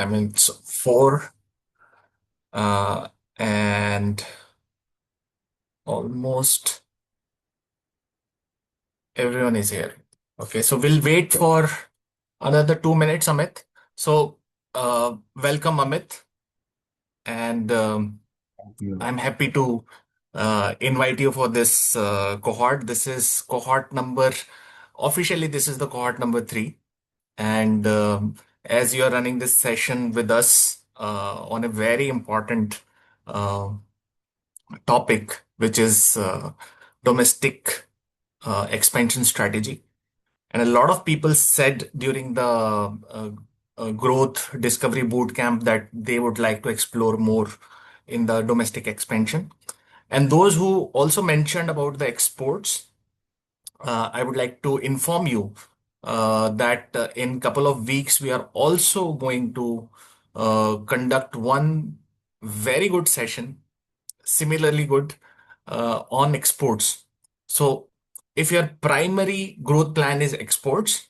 I mean, it's four, uh, and almost everyone is here. Okay, so we'll wait for another 2 minutes, Amit. So, welcome, Amit, and You. I'm happy to invite you for this cohort. This is cohort number, officially, this is the cohort number three. And as you are running this session with us on a very important uh, topic, which is domestic expansion strategy. And a lot of people said during the growth discovery boot camp that they would like to explore more in the domestic expansion. And those who also mentioned about the exports, I would like to inform you that in couple of weeks we are also going to conduct one very good session, similarly good on exports. So if your primary growth plan is exports,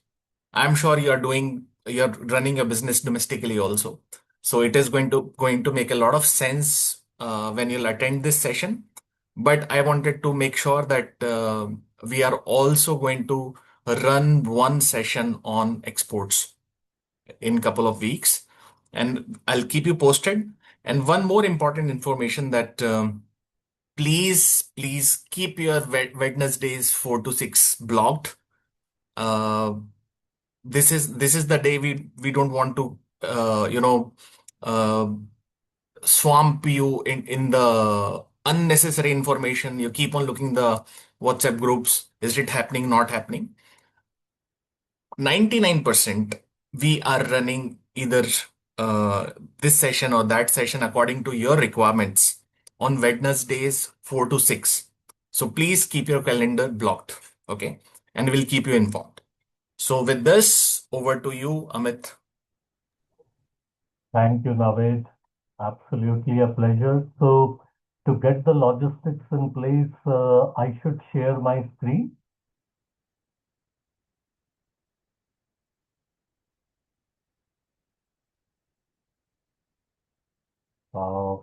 I'm sure you're running a business domestically also. So it is going to make a lot of sense when you'll attend this session. But I wanted to make sure that we are also going to run one session on exports in couple of weeks, and I'll keep you posted. And one more important information that please keep your Wednesdays 4 to 6 blocked. Uh, this is the day we don't want to uh, swamp you in the unnecessary information. You keep on looking the WhatsApp groups. Is it happening? Not happening? 99% we are running either uh, this session or that session according to your requirements on Wednesdays 4 to 6. So please keep your calendar blocked. Okay. And we'll keep you informed. So with this, over to you, Amit. Thank you, Navid. Absolutely a pleasure. So, to get the logistics in place, I should share my screen. Uh,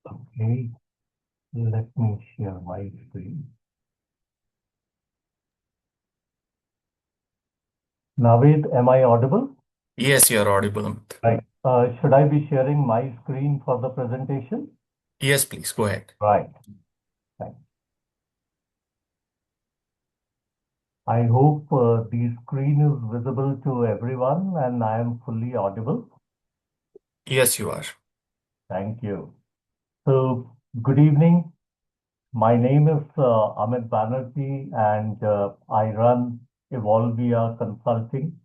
okay, let me share my screen. Navid, am I audible? Yes, you're audible, Amit. Right. Should I be sharing my screen for the presentation? Yes, please go ahead. Right. Thanks. I hope the screen is visible to everyone and I am fully audible. Yes, you are. Thank you. So, good evening. My name is Amit Banerjee, and I run Evolvia Consulting,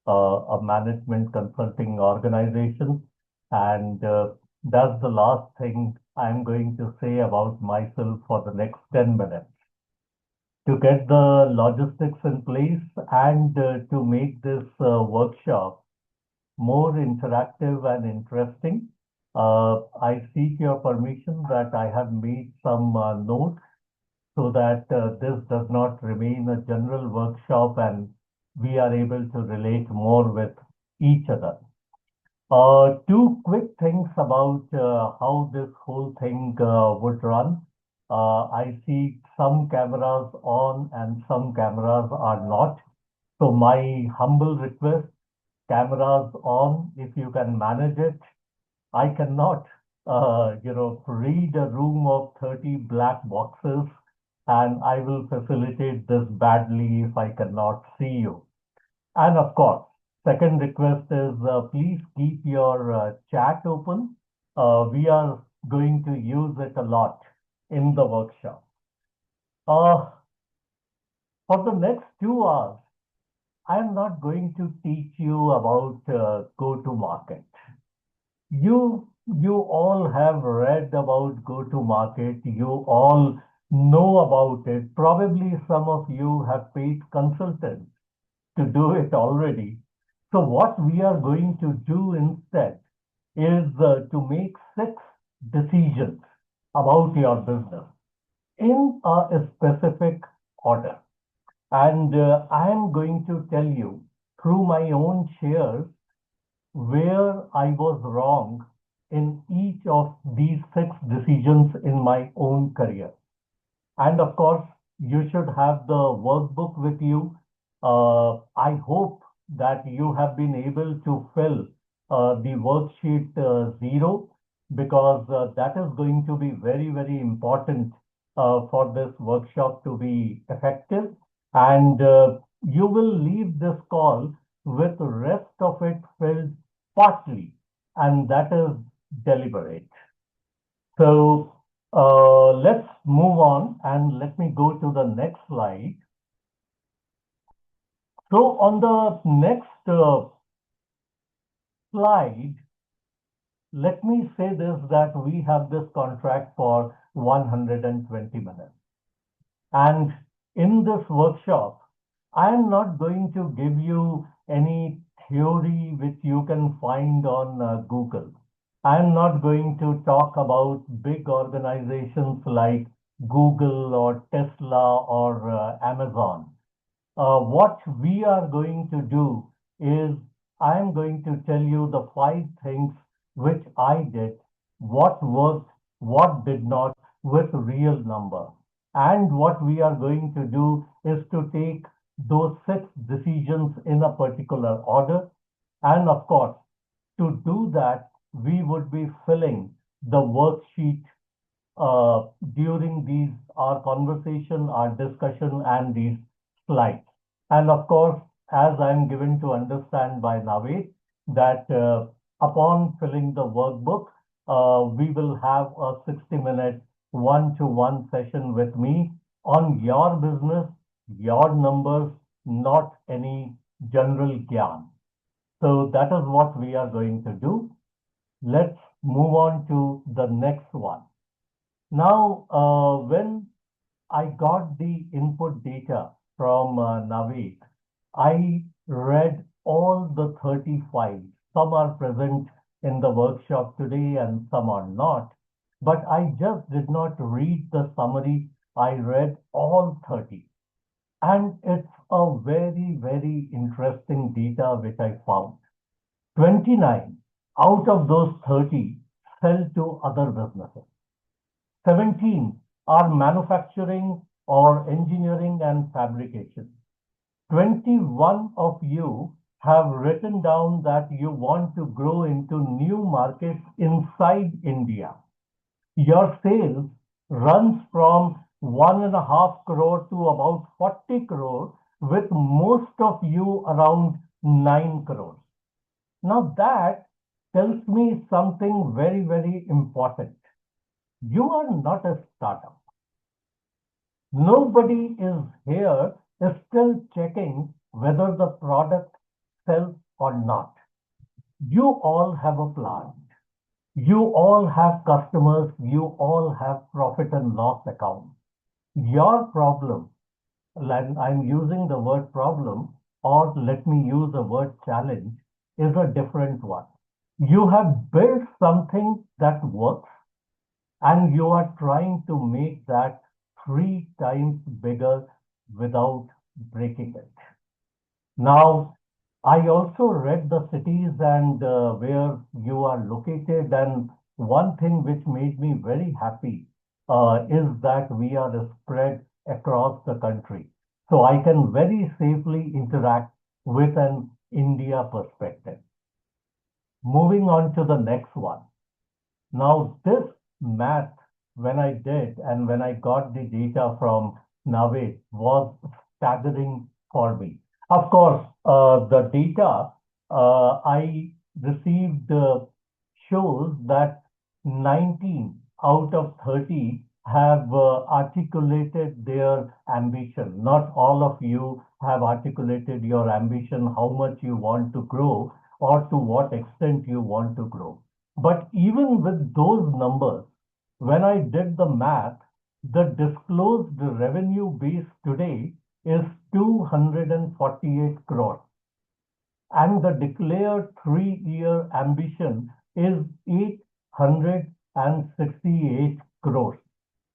a management consulting organization. And that's the last thing I'm going to say about myself for the next 10 minutes. To get the logistics in place and to make this workshop more interactive and interesting, I seek your permission that I have made some notes so that this does not remain a general workshop and we are able to relate more with each other. Two quick things about how this whole thing would run. I see some cameras on and some cameras are not. So my humble request, cameras on, if you can manage it. I cannot, read a room of 30 black boxes, and I will facilitate this badly if I cannot see you. And of course, second request is please keep your chat open. We are going to use it a lot in the workshop. Uh, for the next 2 hours, I am not going to teach you about go-to-market. You all have read about go-to-market. You all know about it. Probably some of you have paid consultants to do it already. So what we are going to do instead is to make 6 decisions about your business in a specific order. And I am going to tell you through my own shares where I was wrong in each of these six decisions in my own career. And of course, you should have the workbook with you. I hope that you have been able to fill the worksheet 0 because that is going to be very, very important for this workshop to be effective. And you will leave this call with the rest of it filled partly, and that is deliberate. So let's move on and let me go to the next slide. So on the next slide, let me say this that we have this contract for 120 minutes. And in this workshop, I am not going to give you any theory which you can find on Google. I am not going to talk about big organizations like Google or Tesla or Amazon. What we are going to do is I am going to tell you the five things which I did, what worked, what did not with real number. And what we are going to do is to take those six decisions in a particular order. And of course, to do that, we would be filling the worksheet during these our conversation, our discussion, and these slides. And of course, as I'm given to understand by Naveed, that upon filling the workbook, we will have a 60-minute one-to-one session with me on your business, your numbers, not any general gyan. So that is what we are going to do. Let's move on to the next one. Now, when I got the input data from Naveed, I read all the 30 files. Some are present in the workshop today and some are not. But I just did not read the summary. I read all 30. And it's a very, very interesting data which I found. 29 out of those 30 sell to other businesses. 17 are manufacturing or engineering and fabrication. 21 of you have written down that you want to grow into new markets inside India. Your sales runs from 1.5 crore to about 40 crore, with most of you around 9 crores. Now that tells me something very, very important. You are not a startup. Nobody is here is still checking whether the product sells or not. You all have a plant. You all have customers. You all have profit and loss accounts. Your problem, and I'm using the word problem, or let me use the word challenge, is a different one. You have built something that works and you are trying to make that 3 times bigger without breaking it. Now, I also read the cities and where you are located, and one thing which made me very happy is that we are spread across the country. So I can very safely interact with an India perspective. Moving on to the next one. Now, this math, when I did and when I got the data from Naveed, was staggering for me. Of course, the data I received shows that 19 out of 30 have articulated their ambition. Not all of you have articulated your ambition, how much you want to grow or to what extent you want to grow. But even with those numbers, when I did the math, the disclosed revenue base today is 248 crore. And the declared 3-year ambition is 868 crores.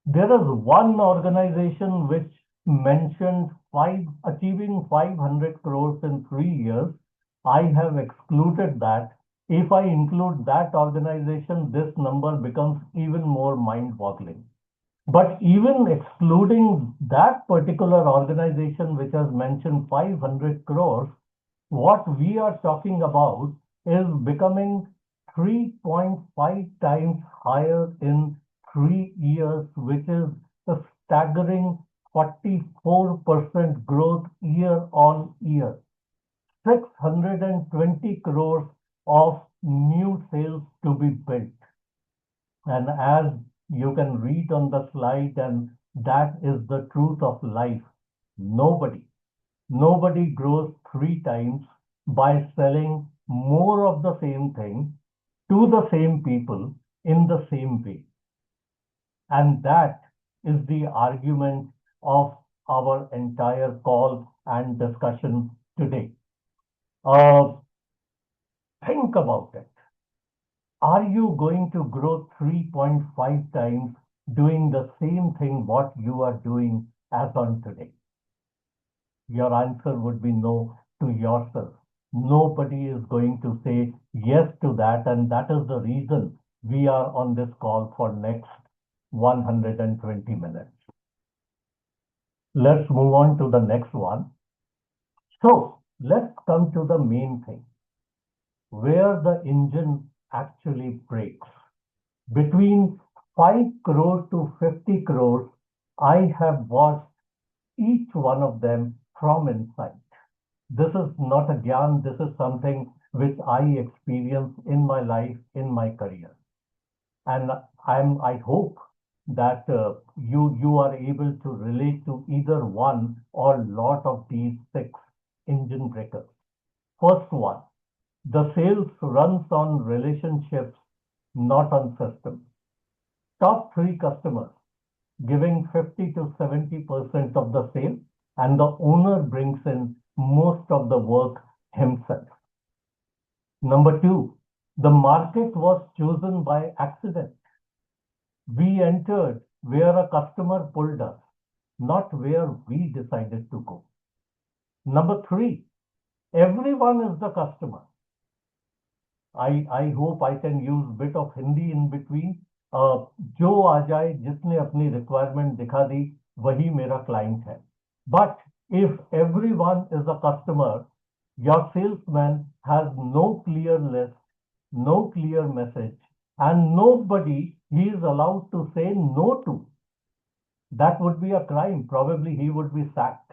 There is one organization which mentioned achieving 500 crores in 3 years. I have excluded that If I include that organization, this number becomes even more mind-boggling. But even excluding that particular organization which has mentioned 500 crores, what we are talking about is becoming 3.5 times higher in 3 years, which is a staggering 44% growth year on year. 620 crores of new sales to be built. And as you can read on the slide, and that is the truth of life. Nobody grows 3 times by selling more of the same thing to the same people in the same way. And that is the argument of our entire call and discussion today. Think about it. Are you going to grow 3.5 times doing the same thing what you are doing as on today? Your answer would be no to yourself. Nobody is going to say yes to that, and that is the reason we are on this call for next 120 minutes. Let's move on to the next one. So let's come to the main thing, where the engine actually breaks. Between 5 crore to 50 crores, I have watched each one of them from inside. This is not a gyan, this is something which I experience in my life, in my career. And I hope that you are able to relate to either one or lot of these 6 engine breakers. First one, the sales runs on relationships, not on systems. Top 3 customers giving 50 to 70% of the sale, and the owner brings in most of the work himself. Number 2, the market was chosen by accident. We entered where a customer pulled us, not where we decided to go. Number 3, everyone is the customer. I hope I can use bit of Hindi in between. जो आ जाए, जिसने अपनी requirement दिखा दी, वही मेरा client है. But if everyone is a customer, your salesman has no clear list, no clear message, and nobody he is allowed to say no to. That would be a crime. Probably he would be sacked.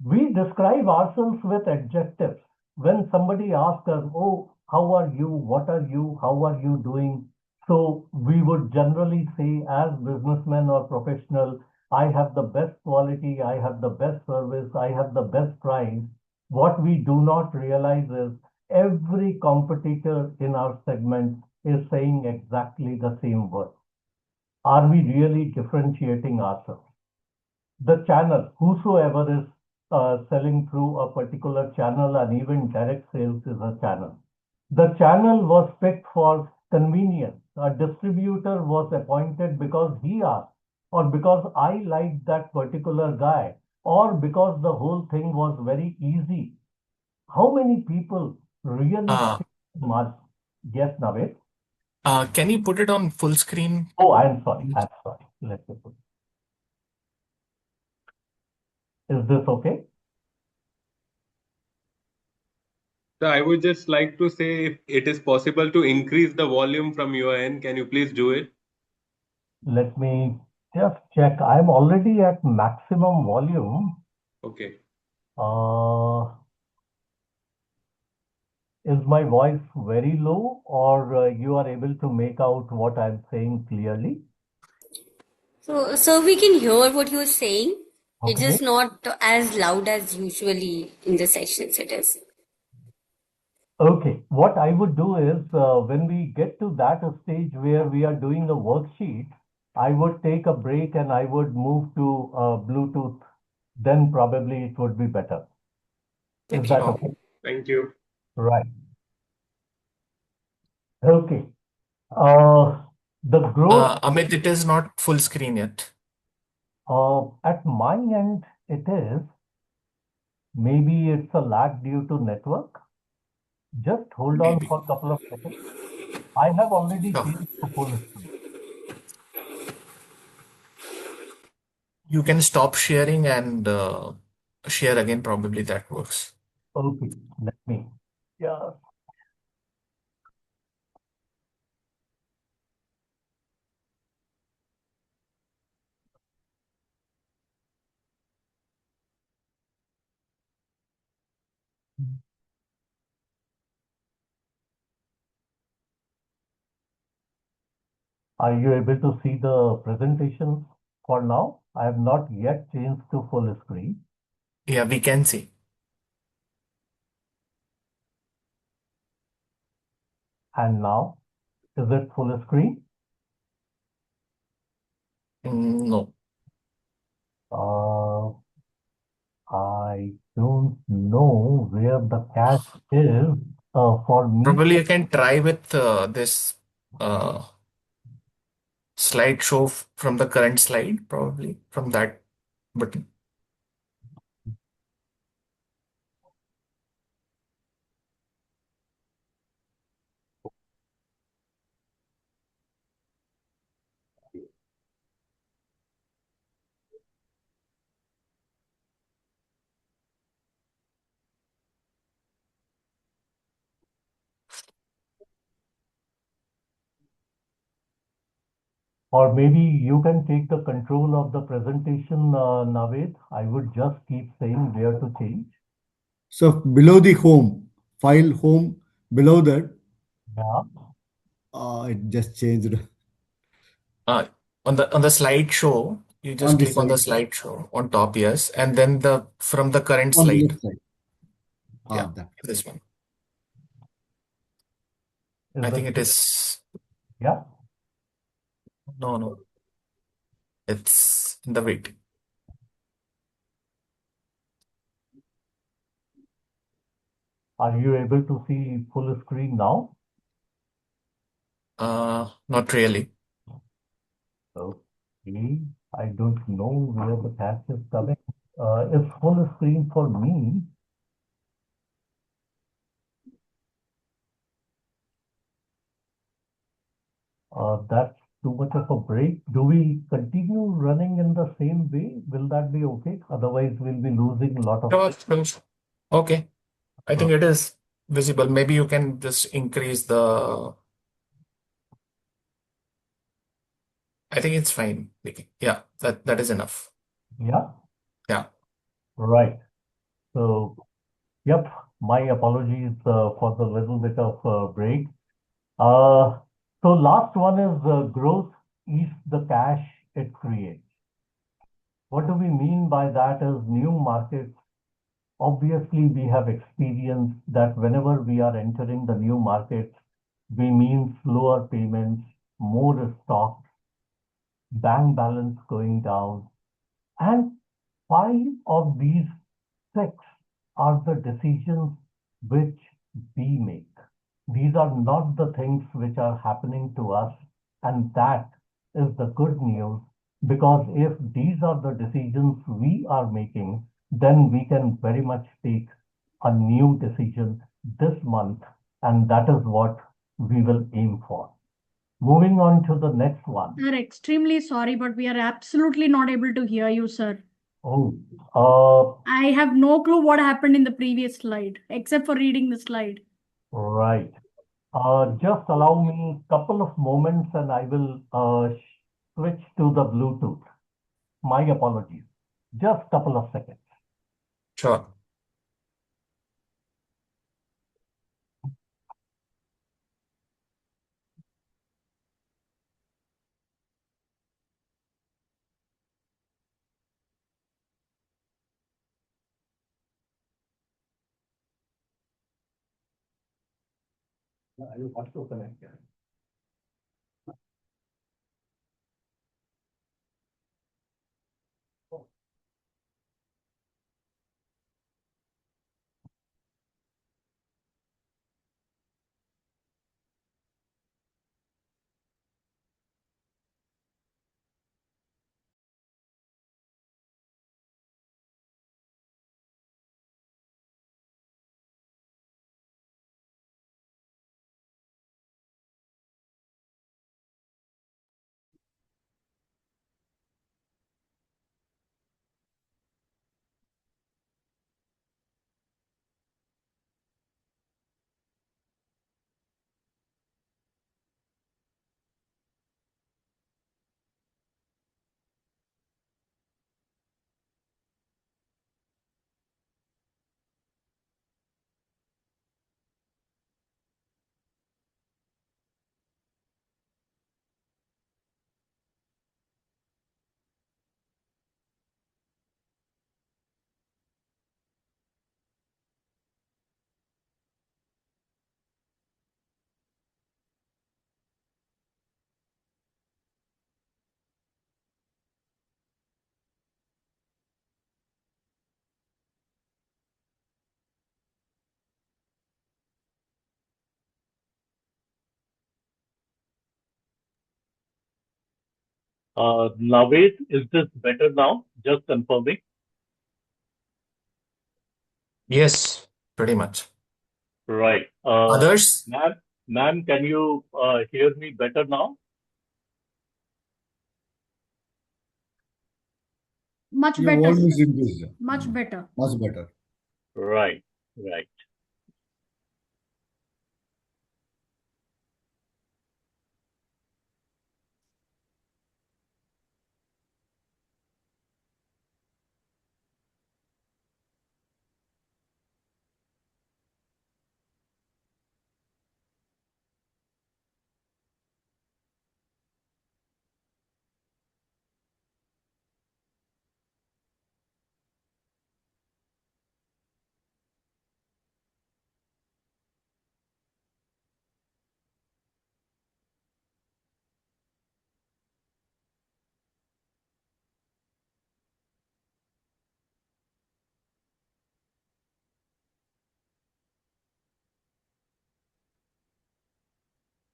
We describe ourselves with adjectives. When somebody asks us, oh, how are you? What are you? How are you doing? So we would generally say, as businessmen or professional, I have the best quality, I have the best service, I have the best price. What we do not realize is every competitor in our segment is saying exactly the same word. Are we really differentiating ourselves? The channel, whosoever is selling through a particular channel, and even direct sales is a channel. The channel was picked for convenience. A distributor was appointed because he asked, or because I liked that particular guy, or because the whole thing was very easy. How many people really Uh, must? Yes, Navid. can you put it on full screen? Oh, I'm sorry. I'm sorry. Let me put. Is this okay? So I would just like to say if it is possible to increase the volume from your end, can you please do it? Let me just check. I'm already at maximum volume. Okay. Is my voice very low, or you are able to make out what I'm saying clearly? So we can hear what you're saying. It's Okay. just not as loud as usually in the sessions it is. Okay. What I would do is when we get to that stage where we are doing a worksheet, I would take a break and I would move to Bluetooth. Then probably it would be better. Is Okay. that Sure. okay? Thank you. Right. Okay. The growth Amit, it is not full screen yet. at my end, it is. Maybe it's a lag due to network. Just hold on maybe. for a couple of seconds. I have already Sure. changed to full screen. You can stop sharing and share again. Probably that works. Okay, let me. Yeah, are you able to see the presentation for now? I have not yet changed to full screen. Yeah, we can see. And now, is it full screen? No. Uh, I don't know where the catch is for me. Probably you can try with this uh, slideshow from the current slide, probably from that button. Or maybe you can take the control of the presentation, Naved. I would just keep saying where to change. So below the home, file home, below that, Yeah. it just changed Uh, on the slideshow, you on just the click on the side, slideshow on top, yes, and then the from the current on the slide. left side. Yeah, That. this one. Is I think it it? is. Yeah. No, no, it's in the waiting. Are you able to see full screen now? Not really. Okay. I don't know where the catch is coming. It's full screen for me. That's too much of a break. Do we continue running in the same way? Will that be okay? Otherwise, we'll be losing a lot of. Sure, sure. Okay, I think it is visible. Maybe you can just increase the. I think it's fine. Yeah, that is enough. Yeah. Yeah. Right. So, yep. My apologies for the little bit of break. Uh, so last one is growth is the cash it creates. What do we mean by that is new markets. Obviously, we have experienced that whenever we are entering the new markets, we mean slower payments, more stock, bank balance going down, and five of these six are the decisions which we make. These are not the things which are happening to us, and that is the good news because if these are the decisions we are making, then we can very much take a new decision this month, and that is what we will aim for. Moving on to the next one. We are extremely sorry, but we are absolutely not able to hear you, sir. Oh, I have no clue what happened in the previous slide, except for reading the slide. right. Just allow me a couple of moments and I will switch to the Bluetooth. My apologies. Just couple of seconds. Sure. I will also connect here. Naved, is this better now? Just confirming. Yes, pretty much. Right. Others? Ma'am, can you hear me better now? Much Your better, volume is sir. increased. Much better. Much better. Right, right.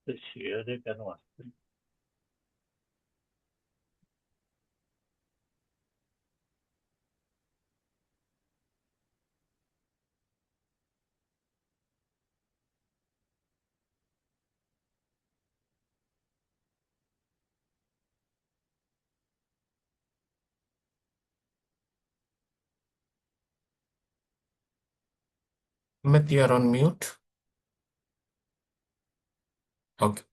तो share करने वास्ते Amit, you're on mute. Okay.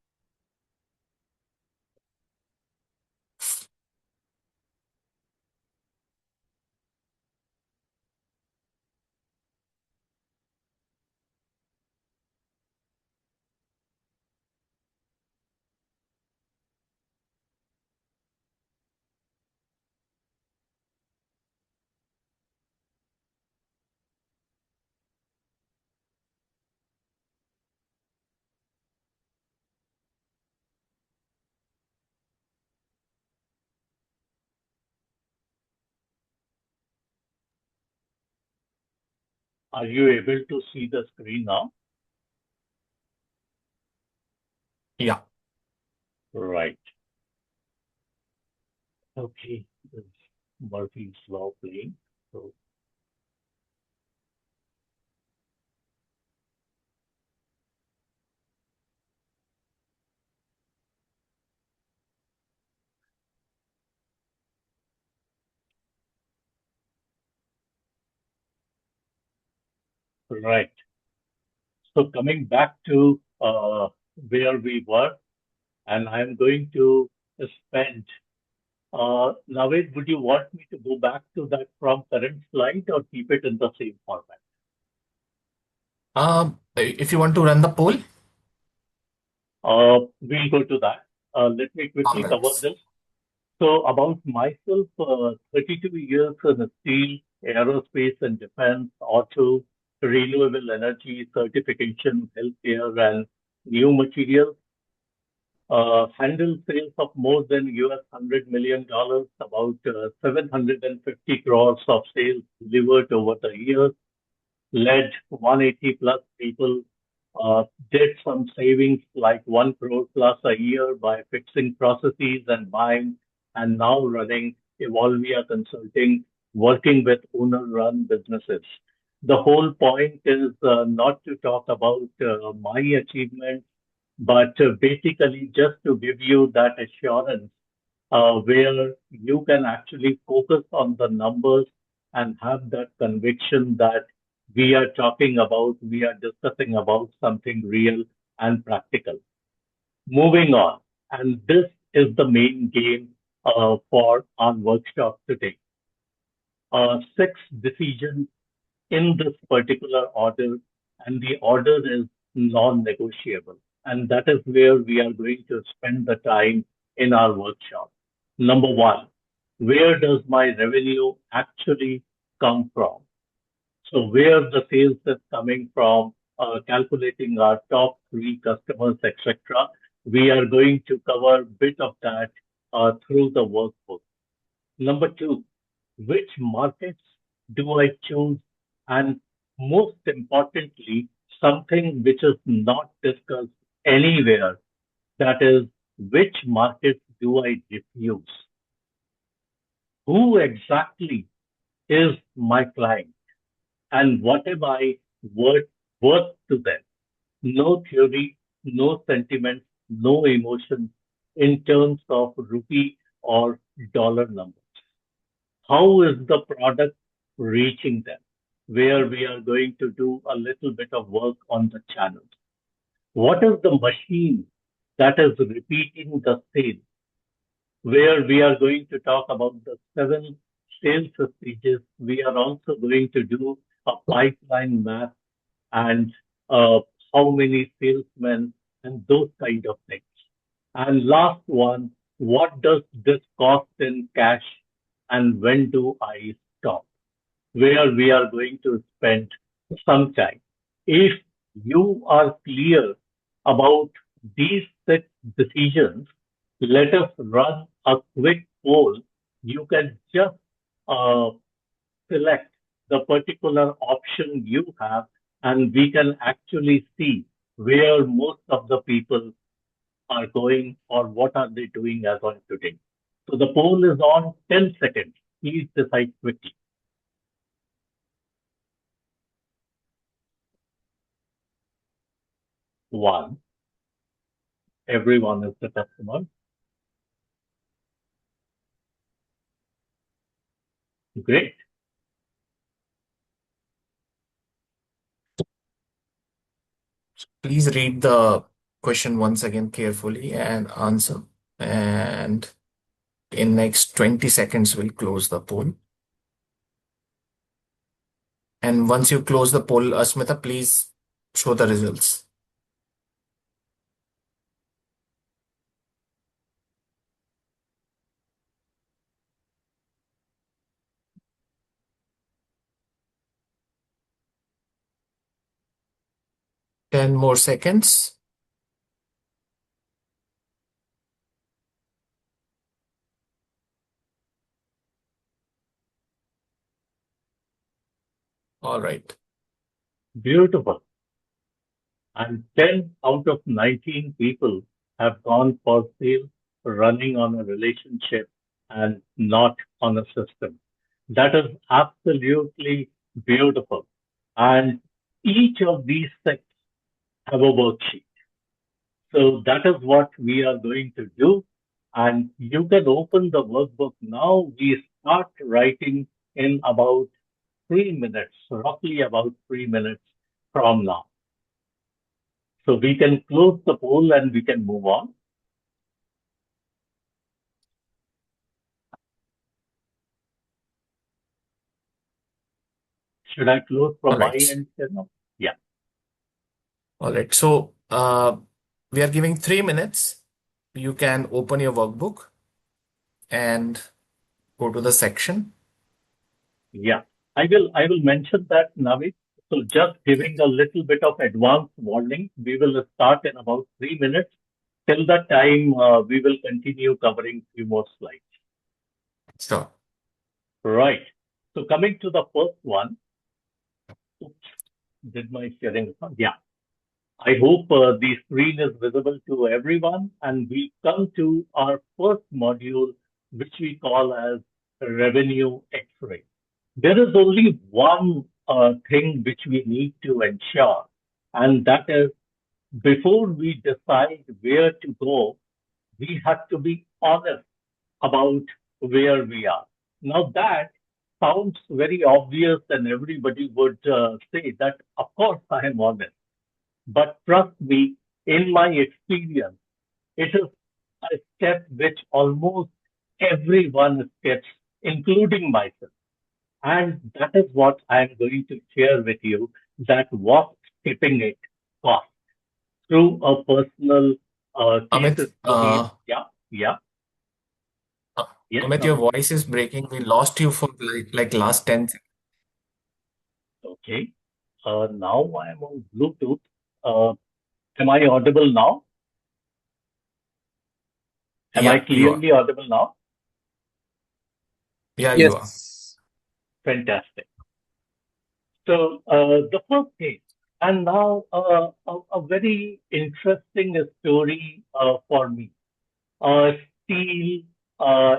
Are you able to see the screen now? Yeah. Right. Okay. This Murphy's law playing. So, right. So coming back to where we were, and I'm going to spend. Navid, would you want me to go back to that from current slide or keep it in the same format? If you want to run the poll, We'll go to that. Let me quickly all cover right. this. So about myself, 32 years in steel, aerospace and defense, auto, renewable energy, certification, healthcare, and new materials. Handle sales of more than $100 million, about 750 crores of sales delivered over the years, led 180 plus people, did some savings like 1 crore plus a year by fixing processes and buying, and now running Evolvia Consulting, working with owner-run businesses. The whole point is not to talk about my achievements, but basically just to give you that assurance where you can actually focus on the numbers and have that conviction that we are talking about, we are discussing about something real and practical. Moving on, and this is the main game for our workshop today. 6 decisions in this particular order, and the order is non-negotiable. And that is where we are going to spend the time in our workshop. Number 1, where does my revenue actually come from? So where the sales is coming from, calculating our top 3 customers, etc. We are going to cover a bit of that through the workbook. Number 2, which markets do I choose? And most importantly, something which is not discussed anywhere, that is, which markets do I refuse? Who exactly is my client? And what am I worth to them? No theory, no sentiment, no emotion in terms of rupee or dollar numbers. How is the product reaching them? Where we are going to do a little bit of work on the channels. What is the machine that is repeating the sale? Where we are going to talk about the 7 sales stages. We are also going to do a pipeline map and uh, how many salesmen and those kind of things. And last one, what does this cost in cash and when do I stop? Where we are going to spend some time. If you are clear about these 6 decisions, let us run a quick poll. You can just uh, select the particular option you have, and we can actually see where most of the people are going or what are they doing as on today. So the poll is on 10 seconds. Please decide quickly. 1. Everyone is the customer. Great. Please read the question once again carefully and answer. And in next 20 seconds, we'll close the poll. And once you close the poll, Asmita, please show the results. Ten more seconds. All right. Beautiful. And 10 out of 19 people have gone for sale running on a relationship and not on a system. That is absolutely beautiful. And each of these six have a worksheet. So that is what we are going to do. And you can open the workbook now. We start writing in about 3 minutes, roughly about 3 minutes from now. So we can close the poll and we can move on. Should I close from All my right. end? Sharma? Yeah. All right. So we are giving 3 minutes. You can open your workbook and go to the section. Yeah. I will mention that, Navid. So just giving a little bit of advance warning, we will start in about 3 minutes. Till that time, we will continue covering few more slides. Sure. Right. So coming to the first one. Oops, did my sharing? Yeah. I hope the screen is visible to everyone, and we come to our first module, which we call as revenue X-ray. There is only one thing which we need to ensure, and that is before we decide where to go, we have to be honest about where we are. Now that sounds very obvious, and everybody would say that, of course, I am honest. But trust me, in my experience, it is a step which almost everyone skips, including myself. And that is what I'm going to share with you, that what skipping it costs through a personal case Amit, study. Yeah. Yes, Amit, your Navid. voice is breaking. We lost you for like last 10 seconds. Okay. Now I am on Bluetooth. Uh, am I audible now? Am I Yeah, you are. clearly audible now? Yeah, you are. Yes. Fantastic. So the first case, and now a very interesting story for me. steel,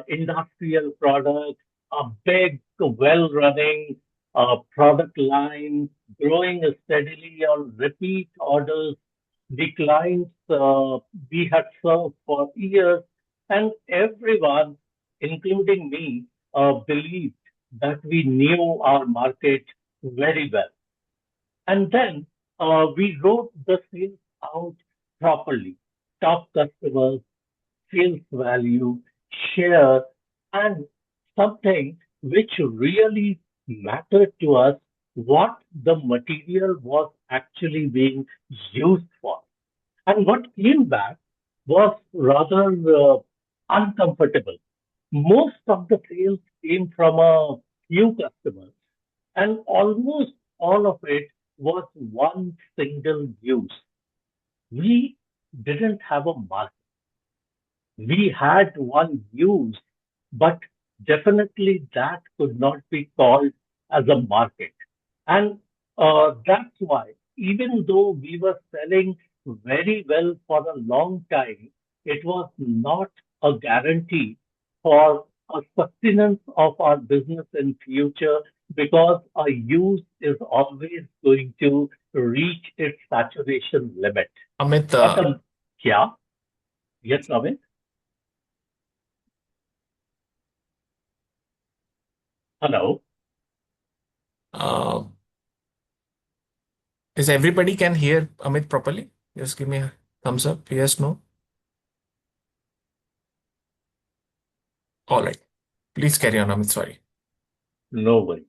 industrial products, a big, well-running product line, growing steadily on repeat orders. The clients we had served for years, and everyone, including me, believed that we knew our market very well. And then we wrote the sales out properly. Top customers, sales value, share, and something which really mattered to us, what the material was actually being used for. And what came back was rather uncomfortable. Most of the sales came from a few customers, and almost all of it was one single use. We didn't have a market. We had one use, but definitely that could not be called as a market. And that's why, even though we were selling very well for a long time, it was not a guarantee for a sustenance of our business in future, because a use is always going to reach its saturation limit. Amit, But yeah, yes, Amit. Hello. uh, is everybody can hear Amit properly? Just give me a thumbs up. Yes, no? All right. Please carry on, Amit. Sorry. No worries.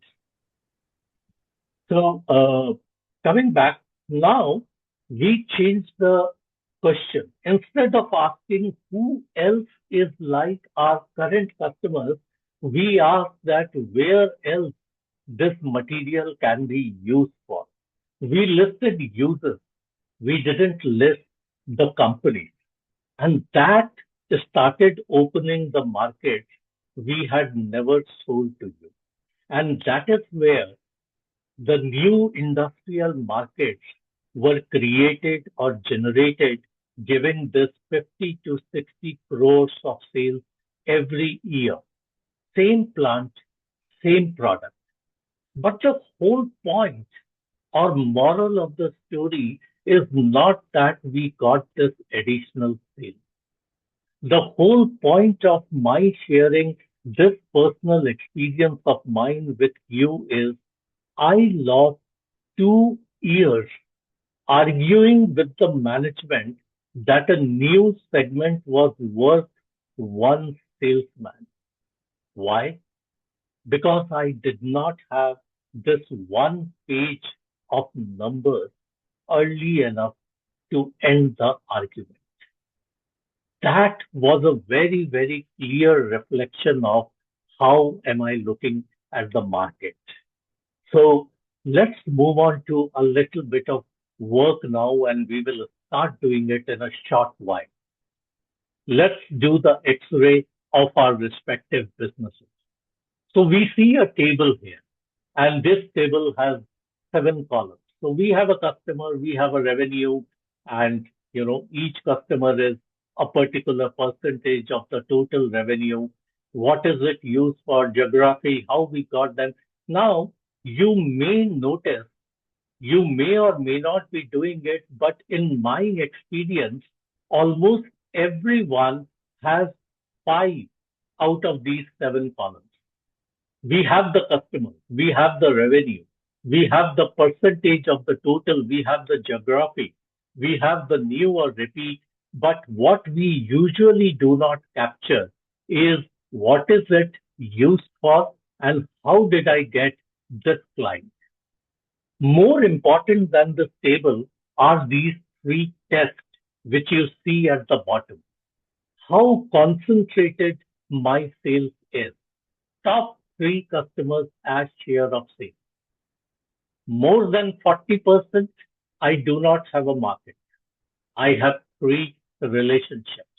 So, coming back now, we changed the question. Instead of asking who else is like our current customers, we asked that where else this material can be used for. We listed users. We didn't list the companies. And that started opening the market we had never sold to you. And that is where the new industrial markets were created or generated, giving this 50 to 60 crores of sales every year. Same plant, same product. But the whole point or moral of the story is not that we got this additional sale. The whole point of my sharing this personal experience of mine with you is I lost 2 years arguing with the management that a new segment was worth one salesman. Why? Because I did not have this one page of numbers early enough to end the argument. That was a very, very clear reflection of how am I looking at the market. So let's move on to a little bit of work now, and we will start doing it in a short while. Let's do the X-ray of our respective businesses. So we see a table here, and this table has 7 columns. So we have a customer, we have a revenue, and each customer is a particular percentage of the total revenue. What is it used for? Geography, how we got them. Now, you may notice, you may or may not be doing it, but in my experience, almost everyone has 5 out of these 7 columns. We have the customer, we have the revenue, we have the percentage of the total, we have the geography, we have the new or repeat. But what we usually do not capture is what is it used for and how did I get this client. More important than this table are these 3 tests which you see at the bottom. How concentrated my sales is. Top 3 customers as share of sales. More than 40%, I do not have a market. I have 3 relationships.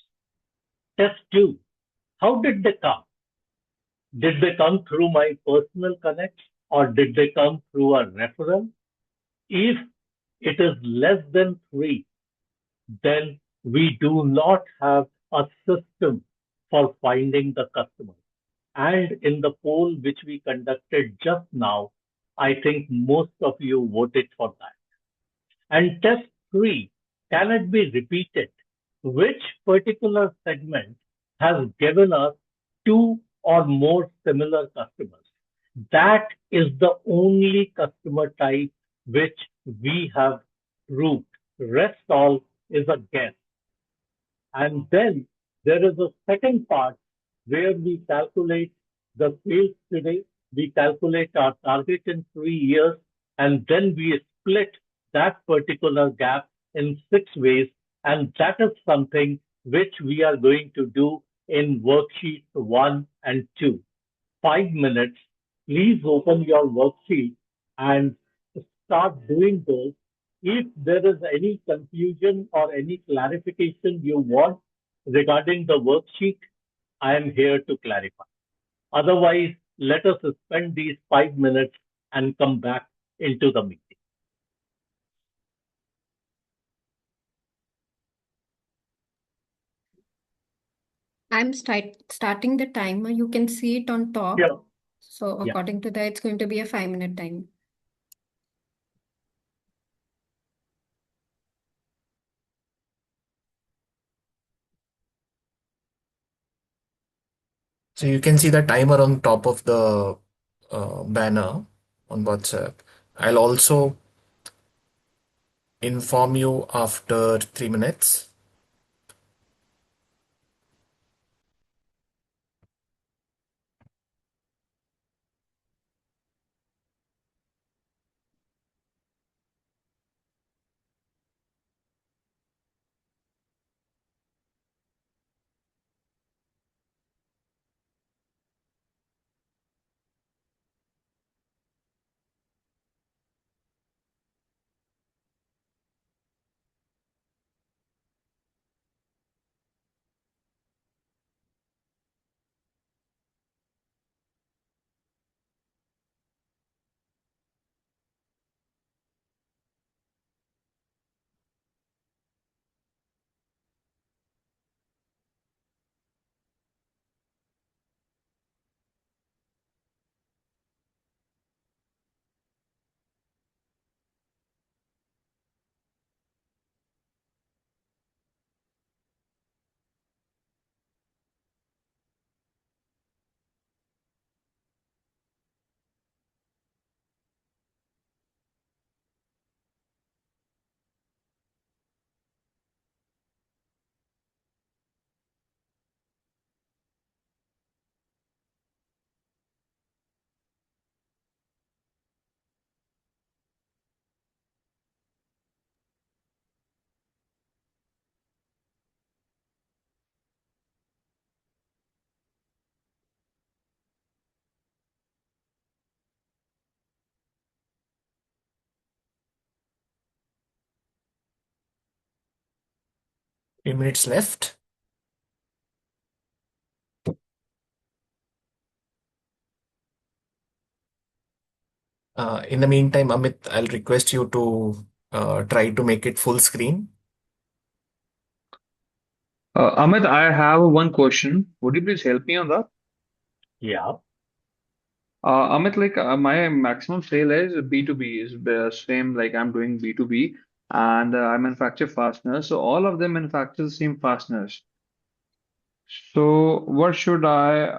Test 2. How did they come? Did they come through my personal connect or did they come through a referral? If it is less than 3, then we do not have a system for finding the customer. And in the poll which we conducted just now, I think most of you voted for that. And test 3, can it be repeated? Which particular segment has given us 2 or more similar customers? That is the only customer type which we have proved. Rest all is a guess. And then there is a second part where we calculate the sales today, we calculate our target in 3 years, and then we split that particular gap in 6 ways. And that is something which we are going to do in worksheets 1 and 2. 5 minutes. Please open your worksheet and start doing those. If there is any confusion or any clarification you want regarding the worksheet, I am here to clarify. Otherwise, let us spend these 5 minutes and come back into the meeting. I'm starting the timer. You can see it on top. Yeah. So Yeah. according to that, it's going to be a 5-minute time. So you can see the timer on top of the banner on WhatsApp. I'll also inform you after 3 minutes. Few minutes left. In the meantime, Amit, I'll request you to try to make it full screen. Amit, I have one question. Would you please help me on that? Yeah. Amit, my maximum sale is B2B, is the same like I'm doing B2B, and I manufacture fasteners. So all of them manufacture the same fasteners. So what should I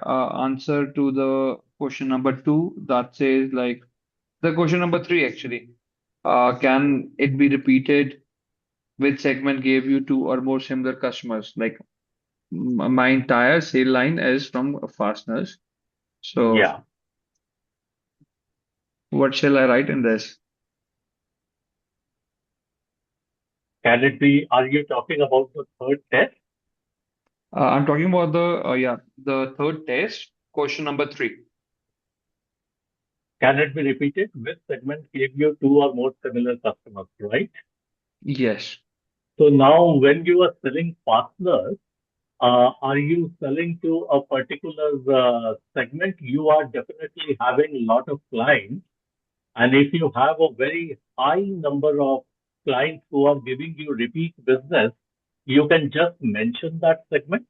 answer to the question number 2 that says like the question number 3 actually? Can it be repeated? Which segment gave you 2 or more similar customers? Like my entire sale line is from fasteners. So Yeah. what shall I write in this? Can it be, are you talking about the third test? I'm talking about the third test, question number 3. Can it be repeated? Which segment gave you 2 or more similar customers, right? Yes. So now when you are selling fasteners, are you selling to a particular segment? You are definitely having a lot of clients. And if you have a very high number of clients who are giving you repeat business, you can just mention that segment.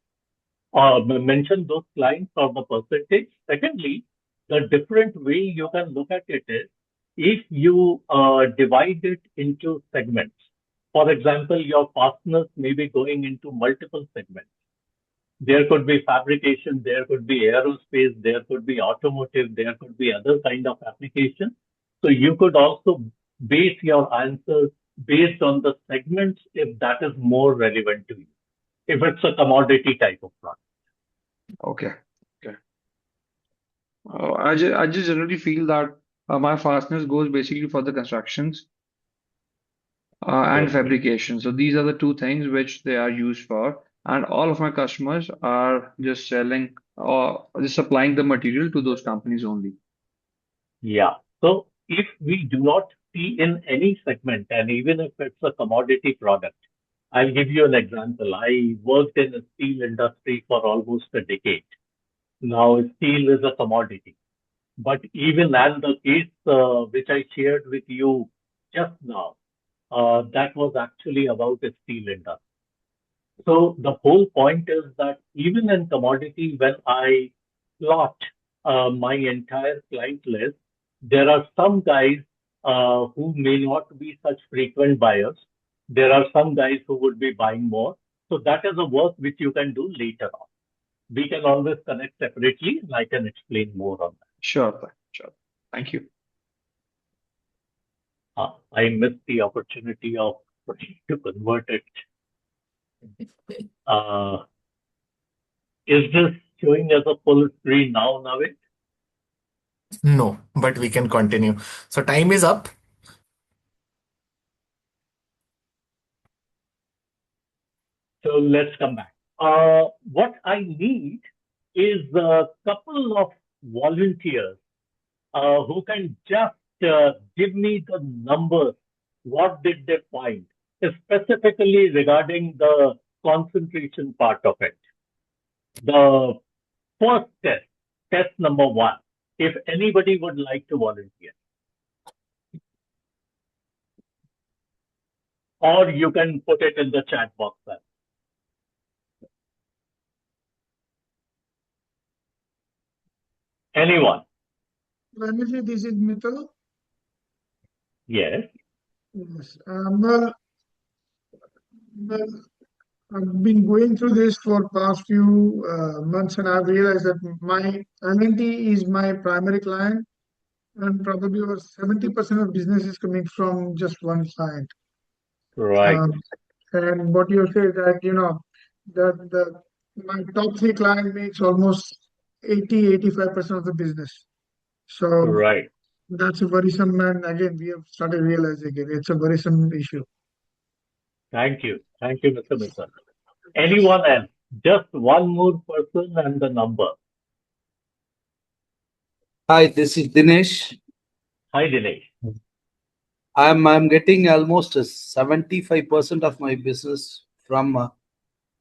mention those clients or the percentage. Secondly, the different way you can look at it is if you divide it into segments. For example, your fasteners may be going into multiple segments. There could be fabrication, there could be aerospace, there could be automotive, there could be other kind of application. So you could also base your answers based on the segments if that is more relevant to you. If it's a commodity type of product. Okay. Okay. I just generally feel that my fasteners goes basically for the constructions and Okay. fabrication. So these are the two things which they are used for. And all of my customers are just selling or just supplying the material to those companies only. Yeah. So if we do not see in any segment, and even if it's a commodity product, I'll give you an example. I worked in the steel industry for almost a decade. Now, steel is a commodity. But even and the case which I shared with you just now, that was actually about the steel industry. So the whole point is that even in commodity, when I plot my entire client list, there are some guys who may not be such frequent buyers. There are some guys who would be buying more. So that is a work which you can do later on. We can always connect separately, and I can explain more on that. Sure, sure. Thank you. I missed the opportunity of trying to convert it. Is this showing as a full screen now, Navid? No, but we can continue. So time is up. So let's come back. What I need is a couple of volunteers who can just give me the numbers. What did they find? Specifically regarding the concentration part of it. The first test number 1, if anybody would like to volunteer. Or you can put it in the chat box. Anyone? Primarily, this is Mithil. Yes. Yes. Well, I've been going through this for past few months, and I've realized that my L&T is my primary client, and probably over 70% of business is coming from just one client. Right. And what you say that that my top 3 client makes almost 85% of the business. So Right. that's a worrisome, and again, we have started realizing it's a worrisome issue. Thank you. Thank you, Mr. Mithil. Anyone else? Just one more person and the number. Hi, this is Dinesh. Hi, Dinesh. I'm getting almost 75% of my business from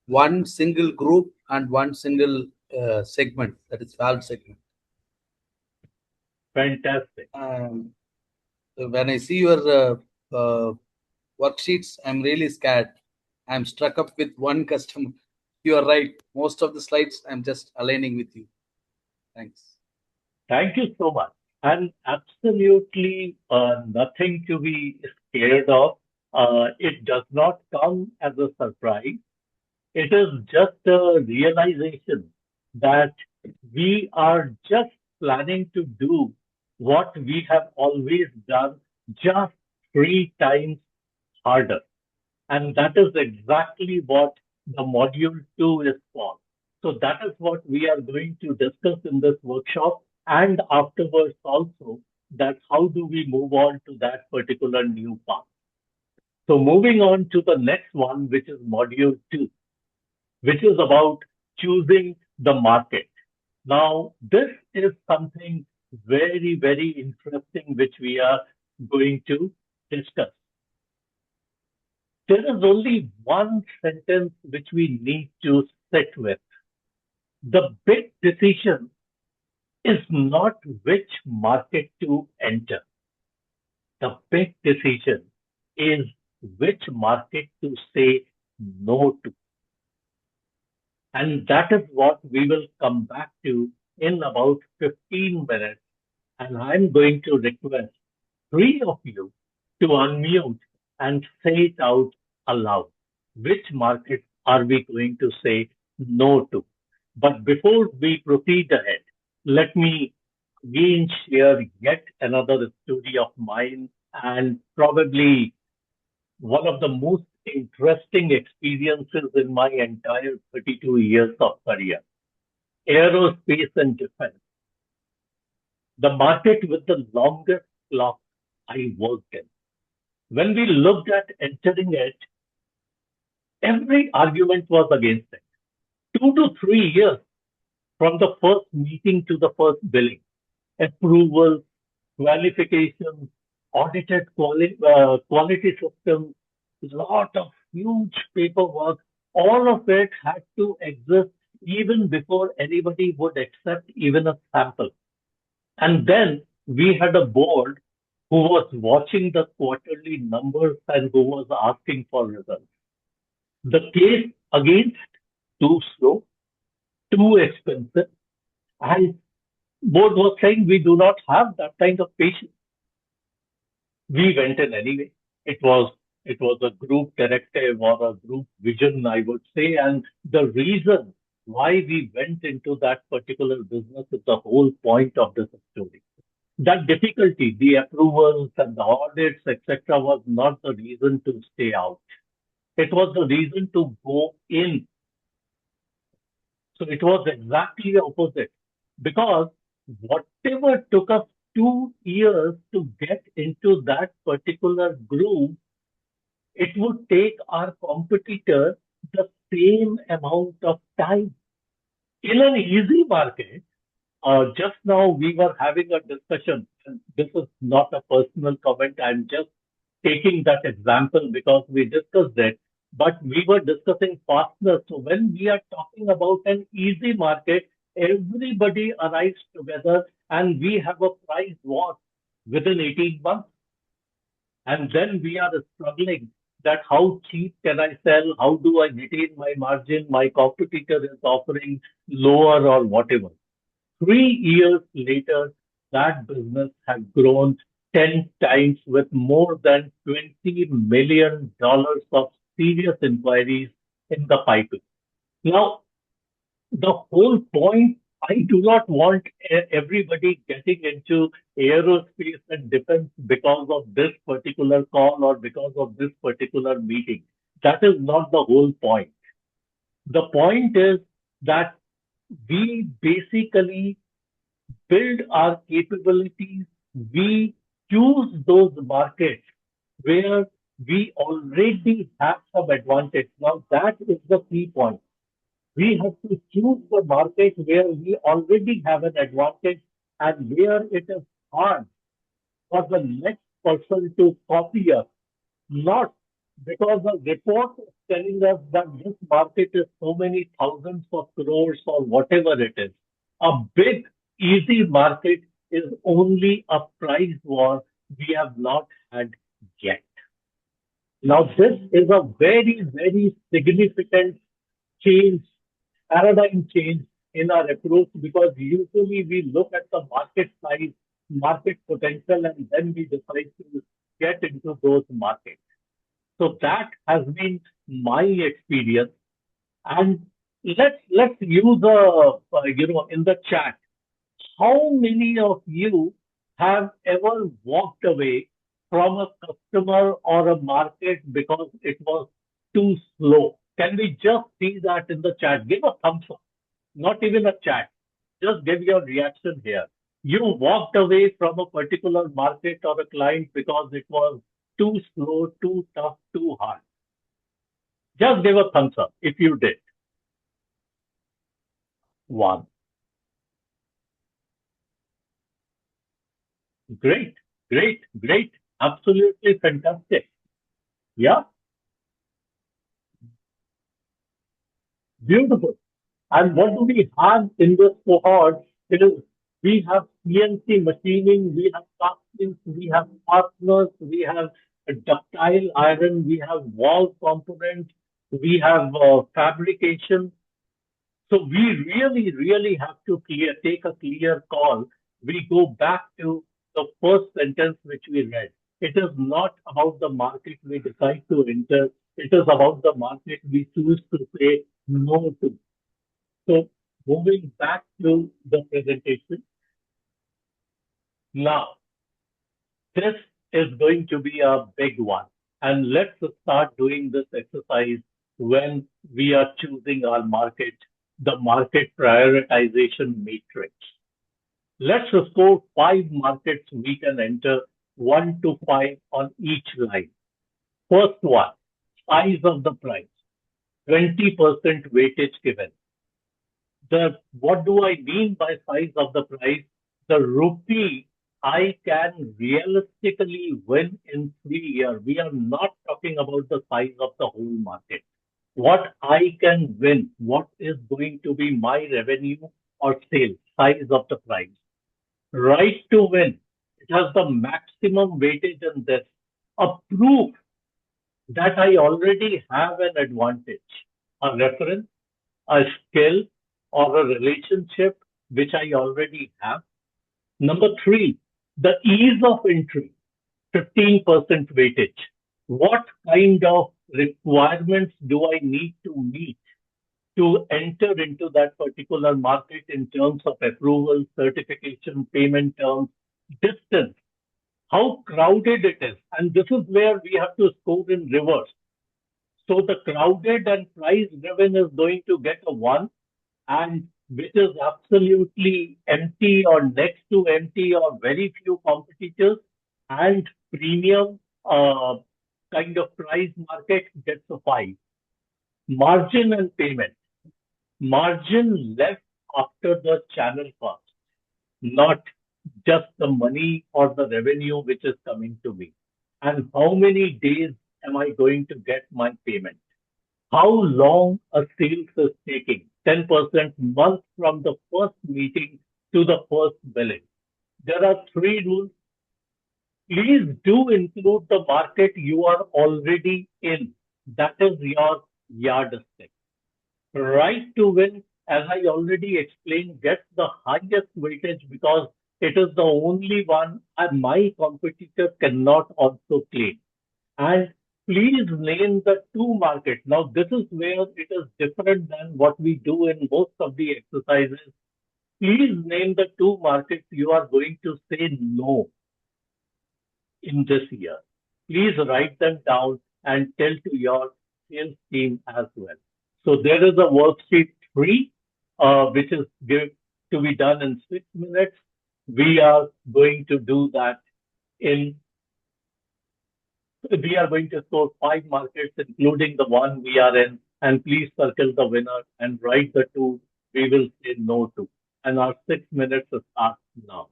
one single group and one single segment, that is valve segment. Fantastic. When I see your worksheets, I'm really scared. I'm struck up with one customer. You are right. Most of the slides, I'm just aligning with you. Thanks. Thank you so much. And absolutely nothing to be scared of. It does not come as a surprise. It is just a realization that we are just planning to do what we have always done, just 3 times harder. And that is exactly what the module 2 is for. So that is what we are going to discuss in this workshop, and afterwards also, that how do we move on to that particular new path. So moving on to the next one, which is module 2, which is about choosing the market. Now, this is something very, very interesting, which we are going to discuss. There is only one sentence which we need to sit with. The big decision is not which market to enter. The big decision is which market to say no to. And that is what we will come back to in about 15 minutes. And I'm going to request three of you to unmute and say it out aloud. Which market are we going to say no to? But before we proceed ahead, let me again share yet another story of mine and probably one of the most interesting experiences in my entire 32 years of career. Aerospace and defense, the market with the longest clock I worked in. When we looked at entering it, every argument was against it. 2 to 3 years from the first meeting to the first billing, approvals, qualifications, audited quality systems, lot of huge paperwork, all of it had to exist even before anybody would accept even a sample. And then we had a board who was watching the quarterly numbers and who was asking for results. The case against too slow, too expensive, and board was saying we do not have that kind of patience. We went in anyway. It was a group directive or a group vision, I would say, and the reason why we went into that particular business is the whole point of this story. That difficulty, the approvals and the audits, etc., was not the reason to stay out. It was the reason to go in. So it was exactly the opposite. Because whatever took us 2 years to get into that particular groove, it would take our competitor the same amount of time. In an easy market, just now we were having a discussion, and this is not a personal comment, I'm just taking that example because we discussed it, but we were discussing fasteners. So when we are talking about an easy market, everybody arrives together and we have a price war within 18 months. And then we are struggling that how cheap can I sell? How do I retain my margin? My competitor is offering lower or whatever. 3 years later, that business has grown 10 times with more than $20 million of serious inquiries in the pipeline. Now, the whole point, I do not want everybody getting into aerospace and defense because of this particular call or because of this particular meeting. That is not the whole point. The point is that we basically build our capabilities. We choose those markets where we already have some advantage. Now, that is the key point. We have to choose the market where we already have an advantage and where it is hard for the next person to copy us, not because the report is telling us that this market is so many thousands of crores or whatever it is. A big, easy market is only a price war we have not had yet. Now, this is a very, very significant change, paradigm change in our approach because usually we look at the market size, market potential, and then we decide to get into those markets. So that has been my experience. And let's use in the chat, how many of you have ever walked away from a customer or a market because it was too slow? Can we just see that in the chat? Give a thumbs up, not even a chat. Just give your reaction here. You walked away from a particular market or a client because it was too slow, too tough, too hard. Just give a thumbs up if you did. 1. Great, great, great. Absolutely fantastic. Yeah. Beautiful. And what do we have in this cohort? We have CNC machining, we have castings, we have fasteners, we have ductile iron, we have wall components, we have fabrication. So we really have to take a clear call. We go back to the first sentence which we read. It is not about the market we decide to enter. It is about the market we choose to say no to. So moving back to the presentation. Now, this is going to be a big one. And let's start doing this exercise when we are choosing our market, the market prioritization matrix. Let's score 5 markets we can enter 1 to 5 on each line. First one, size of the price, 20% weightage given. What do I mean by size of the price? The rupee I can realistically win in 3 years. We are not talking about the size of the whole market. What I can win, what is going to be my revenue or sales, size of the price. Right to win, it has the maximum weightage in this. A proof that I already have an advantage, a reference, a skill, or a relationship which I already have. Number 3, the ease of entry, 15% weightage. What kind of requirements do I need to meet to enter into that particular market in terms of approval, certification, payment terms, distance, how crowded it is. And this is where we have to score in reverse. So the crowded and price driven is going to get a 1, and which is absolutely empty or next to empty or very few competitors, and premium kind of price market gets a 5. Margin and payment. Margin left after the channel cost, not just the money or the revenue which is coming to me. And how many days am I going to get my payment? How long a sales is taking? 10% month from the first meeting to the first billing. There are 3 rules. Please do include the market you are already in. That is your yardstick. Right to win, as I already explained, gets the highest weightage because it is the only one and my competitor cannot also claim. And please name the 2 markets. Now, this is where it is different than what we do in most of the exercises. Please name the 2 markets you are going to say no in this year. Please write them down and tell to your sales team as well. So there is a worksheet 3, which is to be done in 6 minutes. We are going to do that we are going to score 5 markets, including the one we are in, and please circle the winner and write the 2 we will say no to. And our 6 minutes starts now.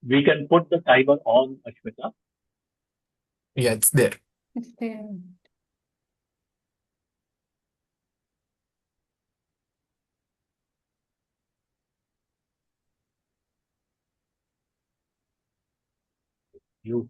We can put the timer on, Ashmita. Yeah, it's there. It's there. You.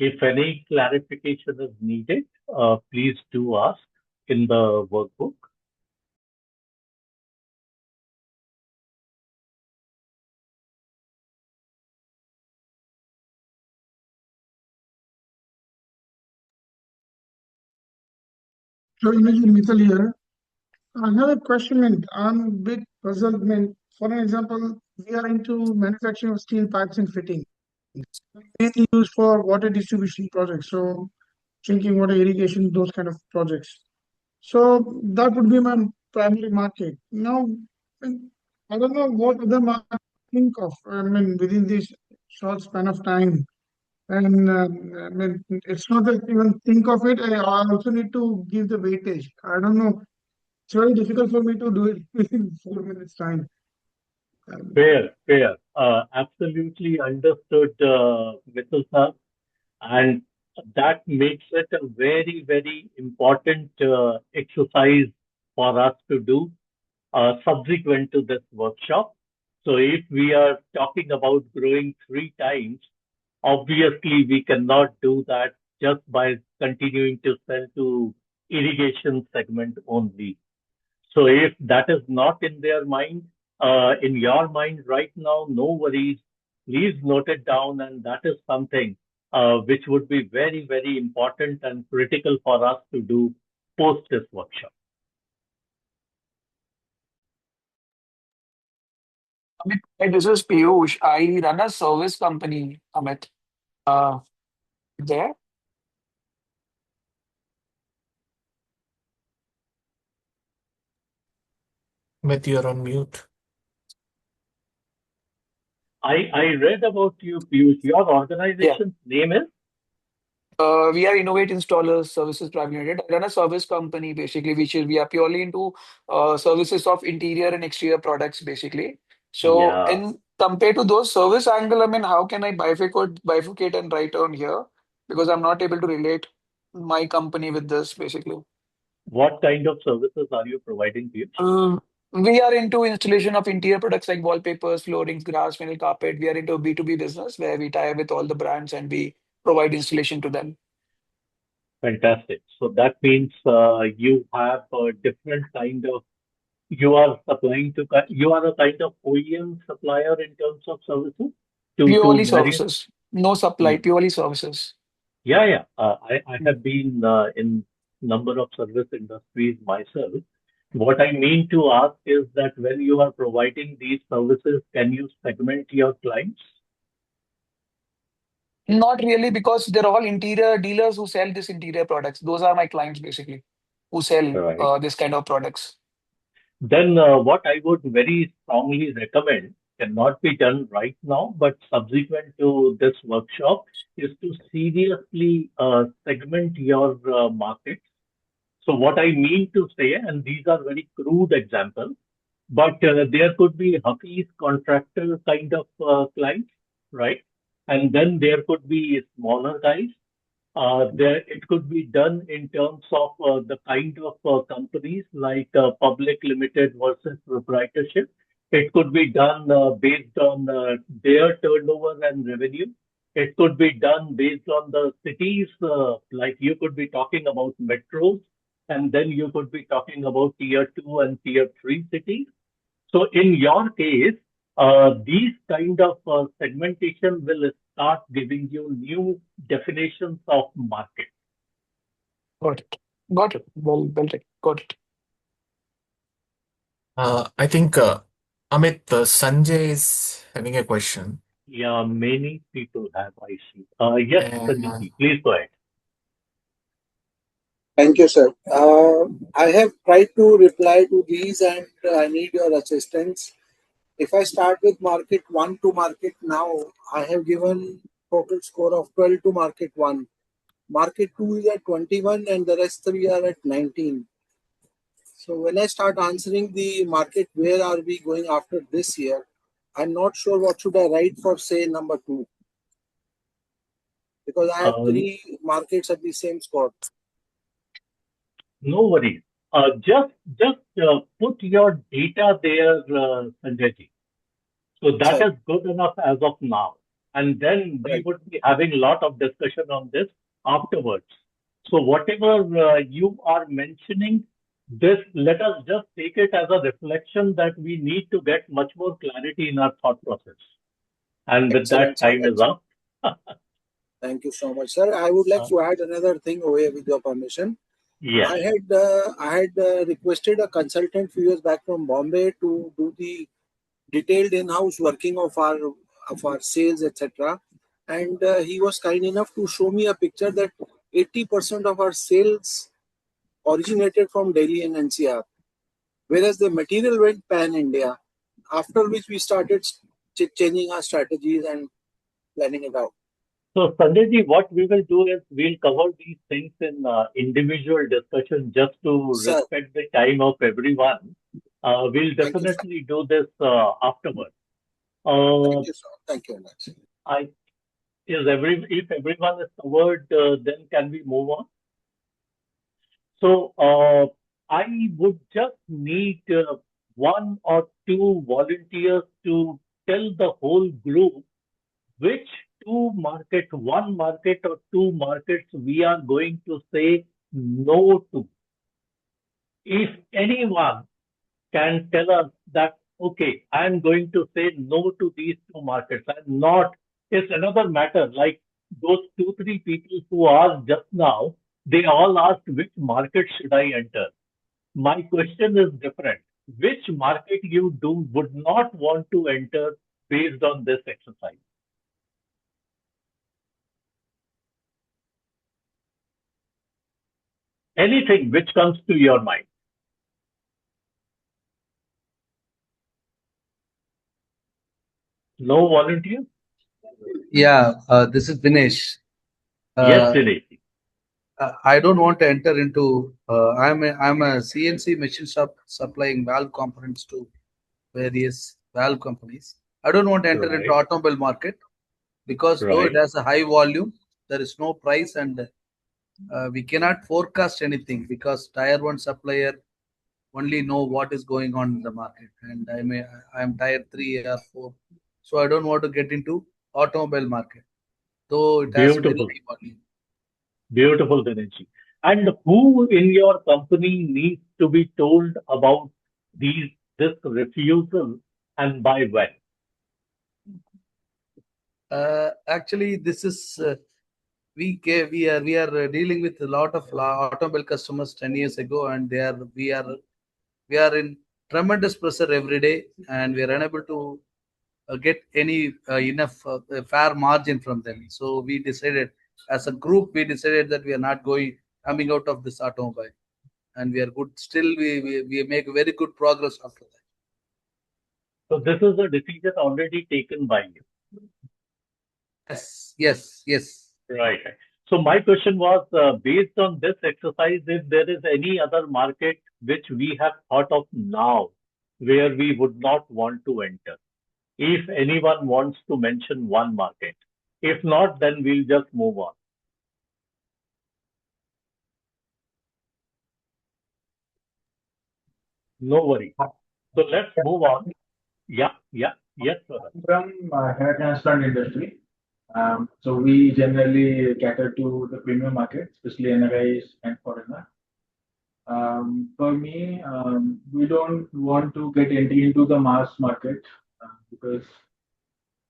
If any clarification is needed, please do ask in the workbook. So, Imagine Mithal here. I have a question, and I'm a bit puzzled. For an example, we are into manufacturing of steel pipes and fittings, mainly used for water distribution projects. So, drinking water, irrigation, those kind of projects. So that would be my primary market. Now, I don't know what other market to think of. Within this short span of time, And I mean, it's not that even think of it. I also need to give the weightage. I don't know. It's very difficult for me to do it within 4 minutes time. Fair. Absolutely understood, Mithil sir. And that makes it a very, very important exercise for us to do subsequent to this workshop. So if we are talking about growing 3 times, obviously we cannot do that just by continuing to sell to irrigation segment only. So if that is not in their mind, in your mind right now, no worries. Please note it down, and that is something which would be very, very important and critical for us to do post this workshop. Amit, hi, this is Piyush. I run a service company, Amit. Uh, there? Amit, you're on mute. I read about you, Piyush. Your Yeah. organization's name is? We are Innovate Installers Services Private Limited. I run a service company basically, we are purely into services of interior and exterior products basically. So, Yeah. in compared to those service angle, I mean, how can I bifurcate and write on here? Because I'm not able to relate my company with this basically. What kind of services are you providing, Piyush? We are into installation of interior products like wallpapers, floorings, grass, vinyl carpet. We are into a B2B business where we tie up with all the brands and we provide installation to them. Fantastic. So that means you have a different kind of, you are supplying to, you are a kind of OEM supplier in terms of services to Purely various. services, no supply, purely services. Yeah. I have been in number of service industries myself. What I mean to ask is that when you are providing these services, can you segment your clients? Not really, because they're all interior dealers who sell this interior products. Those are my clients basically, who sell Right. this kind of products. Then what I would very strongly recommend cannot be done right now, but subsequent to this workshop is to seriously segment your markets. So what I mean to say, and these are very crude examples, but there could be Hafiz contractor kind of clients, right? And then there could be smaller guys. There it could be done in terms of the kind of companies like public limited versus proprietorship. It could be done based on their turnover and revenue. It could be done based on the cities, like you could be talking about metros, and then you could be talking about tier 2 and tier 3 cities. So in your case, these kind of segmentation will start giving you new definitions of market. Got it. Got it. Well, taken. Got it. I think Amit, Sanjay is having a question. Yeah, many people have, I see. Yes, Sanjay ji, please go ahead. Thank you, sir. I have tried to reply to these and I need your assistance. If I start with market 1 to market now, I have given total score of 12 to market 1. Market 2 is at 21 and the rest 3 are at 19. So when I start answering the market, where are we going after this year? I'm not sure what should I write for say number 2. Because I have 3 markets at the same score. No worries. Just put your data there, Sanjay ji. So that is good enough as of now. And then we would be having a lot of discussion on this afterwards. So whatever you are mentioning, this, let us just take it as a reflection that we need to get much more clarity in our thought process. And with that, time is up. Thank you so much, sir. I would like to add another thing over here with your permission. Yes. I had requested a consultant few years back from Bombay to do the detailed in-house working of our sales, etc. And he was kind enough to show me a picture that 80% of our sales originated from Delhi and NCR, whereas the material went pan-India. After which we started changing our strategies and planning it out. So, Sanjay ji, what we will do is we'll cover these things in individual discussion just to Sir, respect the time of everyone. We'll thank you, sir. definitely do this afterwards. Thank you, sir. Thank you very much. If everyone is covered, then can we move on? So, I would just need one or two volunteers to tell the whole group which one market or two markets we are going to say no to. If anyone can tell us that, okay, I am going to say no to these two markets and not, it's another matter. Like those two, three people who asked just now, they all asked which market should I enter. My question is different. Which market you would not want to enter based on this exercise? Anything which comes to your mind. No volunteers? Yeah, this is Dinesh. Yes, Dinesh. I don't want to enter into. I'm a CNC machine shop supplying valve components to various valve companies. I don't want to enter into Right. automobile market because though it Right. has a high volume, there is no price and we cannot forecast anything because tier one supplier only know what is going on in the market, and I'm tier 3 or 4, so I don't want to get into automobile market though it has a very Beautiful. high volume. Beautiful, Dinesh. And who in your company needs to be told about this refusal and by when? Actually, this is we are dealing with a lot of automobile customers 10 years ago, and we are in tremendous pressure every day, and we are unable to get any enough fair margin from them. So we decided, as a group, we decided that we are not coming out of this automobile, and we are good. Still, we make very good progress after that. So this is a decision already taken by you. Yes. Right. So my question was based on this exercise, if there is any other market which we have thought of now where we would not want to enter. If anyone wants to mention one market. If not, then we'll just move on. No worry. So let's move on. Yes, sir. From hair transplant industry. So we generally cater to the premium market, especially NRIs and foreigner. For me, we don't want to get entry into the mass market because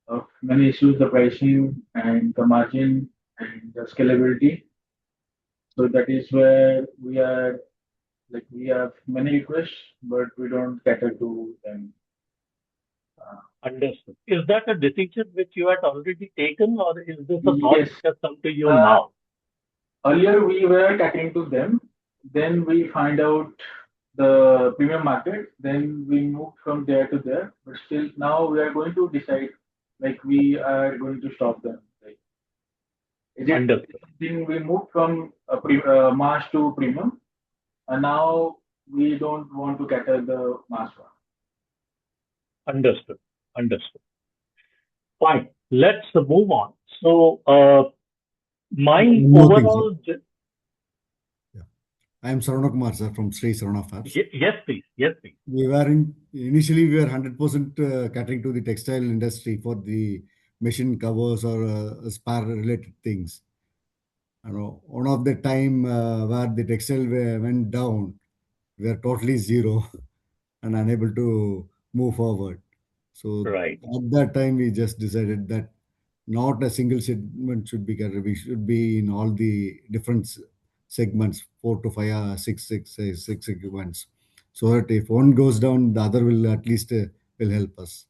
of many issues, the pricing and the margin and the scalability. So that is where we have many requests, but we don't cater to them. Understood. Is that a decision which you had already taken, or is this a thought Yes. which has come to you now? Earlier we were catering to them, then we find out the premium market, then we moved from there to there, but still now we are going to decide, like we are going to stop them. Like, is it Understood. something we moved from mass to premium, and now we don't want to cater the mass one. Understood. Fine. Let's move on. So, my One more thing, overall. I am Sarana Kumar, sir, from Sri Sarana Fabs. Yes, please. Initially we were 100% catering to the textile industry for the machine covers or spare related things. One of the time where the textile went down, we are totally zero and unable to move forward. So Right. at that time, we just decided that not a single segment should be carried. We should be in all the different segments, 4 to 5, 6 segments, so that if one goes down, the other will at least will help us.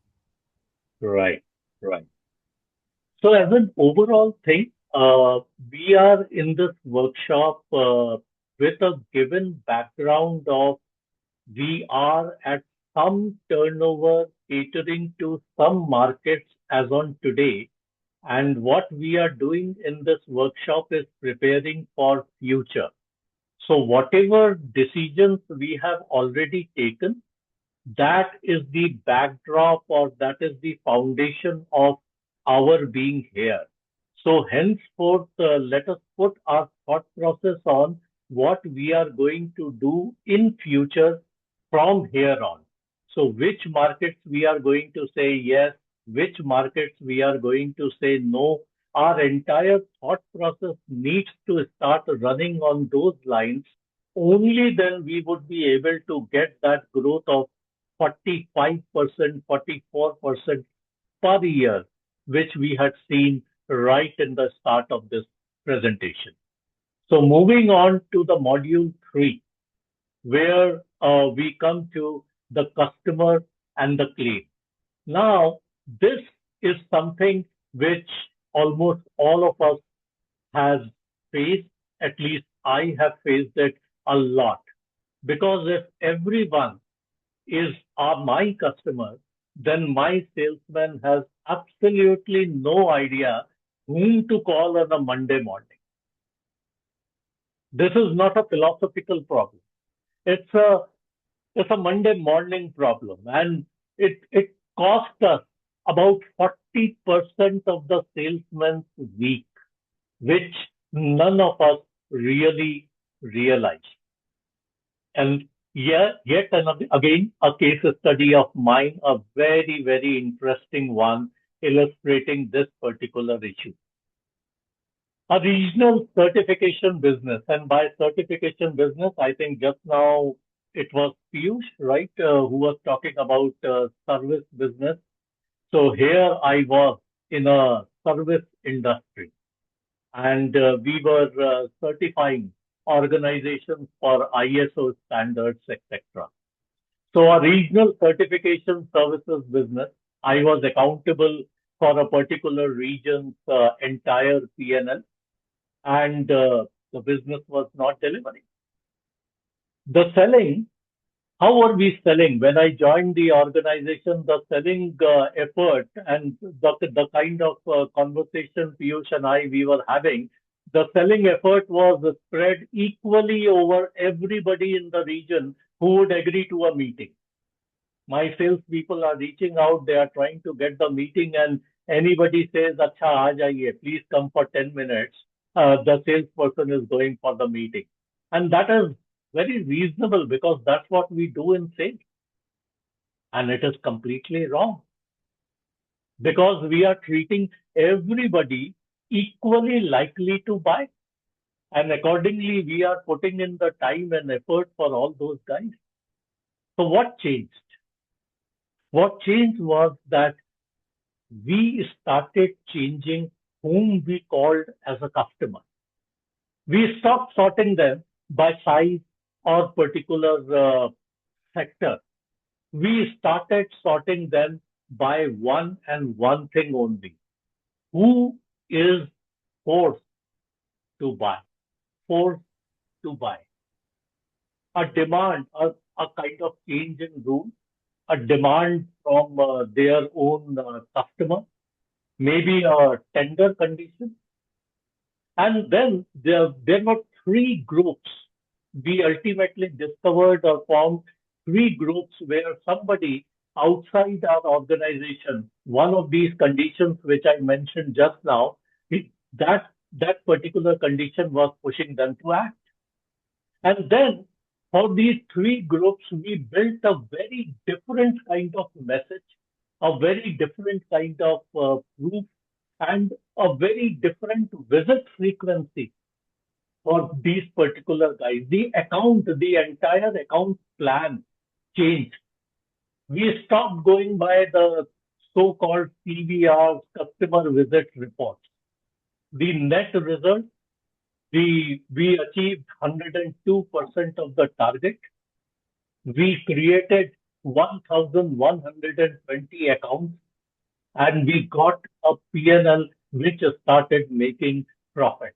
Right. So, as an overall thing, we are in this workshop with a given background of we are at some turnover catering to some markets as on today, And what we are doing in this workshop is preparing for future. So whatever decisions we have already taken, that is the backdrop or that is the foundation of our being here. So henceforth, let us put our thought process on what we are going to do in future from here on. So which markets we are going to say yes, which markets we are going to say no. Our entire thought process needs to start running on those lines. Only then we would be able to get that growth of 45%, 44% per year, which we had seen right in the start of this presentation. So moving on to the module 3, where we come to the customer and the claim. Now, this is something which almost all of us has faced, at least I have faced it a lot. Because if everyone is my customer, then my salesman has absolutely no idea whom to call on a Monday morning. This is not a philosophical problem. It's a Monday morning problem, and it costs us about 40% of the salesman's week, which none of us really realize. And yet another, again, a case study of mine, a very, very interesting one, illustrating this particular issue. A regional certification business, and by certification business, I think just now it was Piyush, right, who was talking about service business. So here I was in a service industry, and we were certifying organizations for ISO standards, etc. So a regional certification services business, I was accountable for a particular region's entire P&L, and the business was not delivering. The selling, how are we selling? When I joined the organization, the selling effort and the kind of conversation Piyush and we were having, the selling effort was spread equally over everybody in the region who would agree to a meeting. My sales people are reaching out, they are trying to get the meeting, and anybody says, Acha, aa jaiye, please come for 10 minutes. The salesperson is going for the meeting. And that is very reasonable because that's what we do in sales. And it is completely wrong because we are treating everybody equally likely to buy. And accordingly, we are putting in the time and effort for all those guys. So what changed? What changed was that we started changing whom we called as a customer. We stopped sorting them by size or particular sector. We started sorting them by one and one thing only. Who is forced to buy? Forced to buy. A demand, a kind of change in rule, a demand from their own customer, maybe a tender condition. And then there were three groups. We ultimately discovered or formed three groups where somebody outside our organization, one of these conditions which I mentioned just now, that particular condition was pushing them to act. And then for these three groups, we built a very different kind of message, a very different kind of proof, and a very different visit frequency for these particular guys. The entire account plan changed. We stopped going by the so-called CVRs, customer visit reports. The net result, we achieved 102% of the target. We created 1,120 accounts, and we got a P&L which started making profit.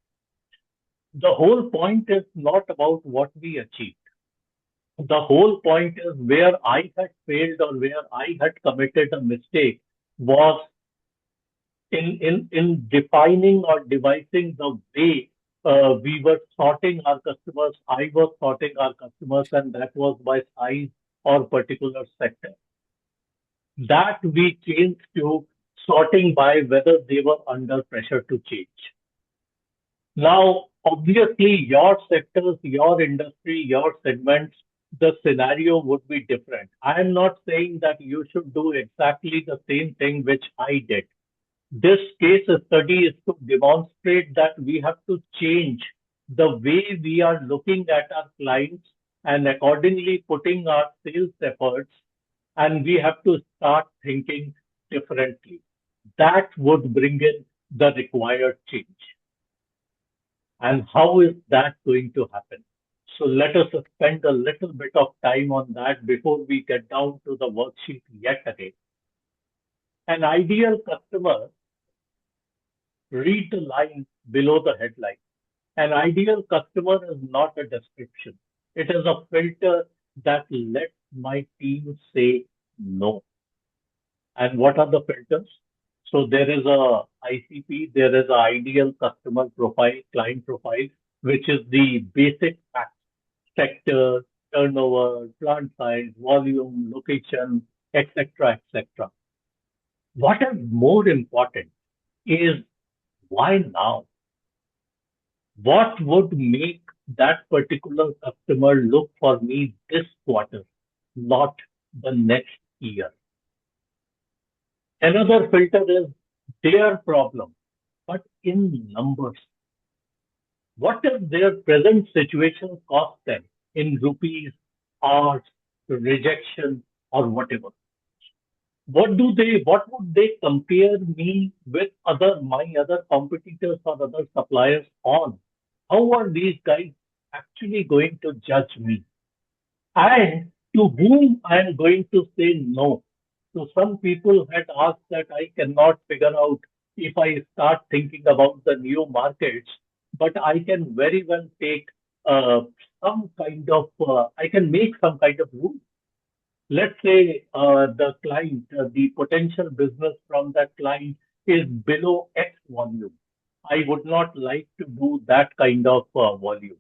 The whole point is not about what we achieved. The whole point is where I had failed or where I had committed a mistake was in defining or devising the way we were sorting our customers. I was sorting our customers, and that was by size or particular sector. That we changed to sorting by whether they were under pressure to change. Now, obviously, your sectors, your industry, your segments, the scenario would be different. I am not saying that you should do exactly the same thing which I did. This case study is to demonstrate that we have to change the way we are looking at our clients and accordingly putting our sales efforts, and we have to start thinking differently. That would bring in the required change. And how is that going to happen? So let us spend a little bit of time on that before we get down to the worksheet yet again. An ideal customer, read the line below the headline. An ideal customer is not a description. It is a filter that lets my team say no. And what are the filters? So there is a ICP, there is an ideal customer profile, client profile, which is the basic facts, sector, turnover, plant size, volume, location, etc., etc. What is more important is why now? What would make that particular customer look for me this quarter, not the next year? Another filter is their problem, but in numbers. What does their present situation cost them in rupees, hours, rejection, or whatever? What would they compare me with my other competitors or other suppliers on? How are these guys actually going to judge me? And to whom I am going to say no? So some people had asked that I cannot figure out if I start thinking about the new markets, but I can very well take I can make some kind of rule. Let's say the client, the potential business from that client is below X volume. I would not like to do that kind of volume.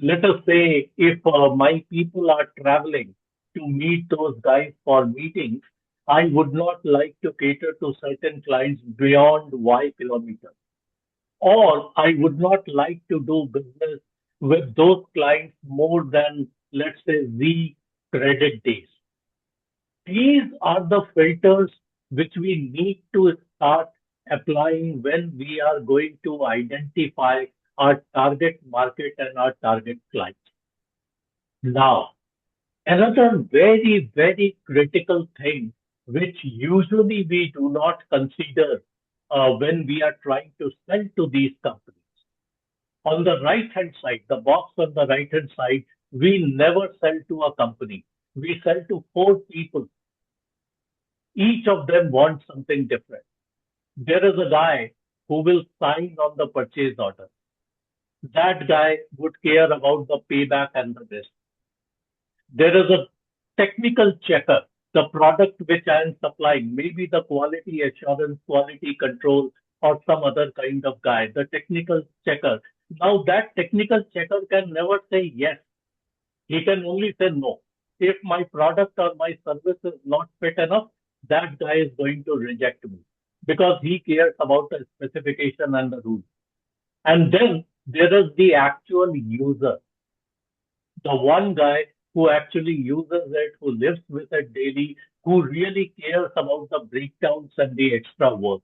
Let us say if my people are traveling to meet those guys for meetings, I would not like to cater to certain clients beyond Y kilometers. Or I would not like to do business with those clients more than, let's say, Z credit days. These are the filters which we need to start applying when we are going to identify our target market and our target clients. Now, another very, very critical thing which usually we do not consider when we are trying to sell to these companies. On the right-hand side, the box on the right-hand side, we never sell to a company. We sell to 4 people. Each of them wants something different. There is a guy who will sign on the purchase order. That guy would care about the payback and the risk. There is a technical checker, the product which I am supplying, maybe the quality assurance, quality control, or some other kind of guy, the technical checker. Now that technical checker can never say yes. He can only say no. If my product or my service is not fit enough, that guy is going to reject me because he cares about the specification and the rules. And then there is the actual user, the one guy who actually uses it, who lives with it daily, who really cares about the breakdowns and the extra work.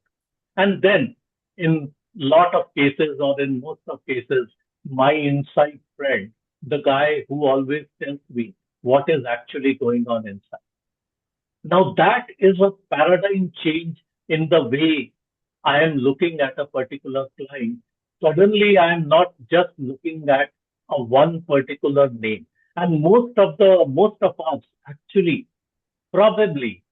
And then in lot of cases or in most of cases, my inside friend, the guy who always tells me what is actually going on inside. Now that is a paradigm change in the way I am looking at a particular client. Suddenly I am not just looking at a one particular name. And most of us actually probably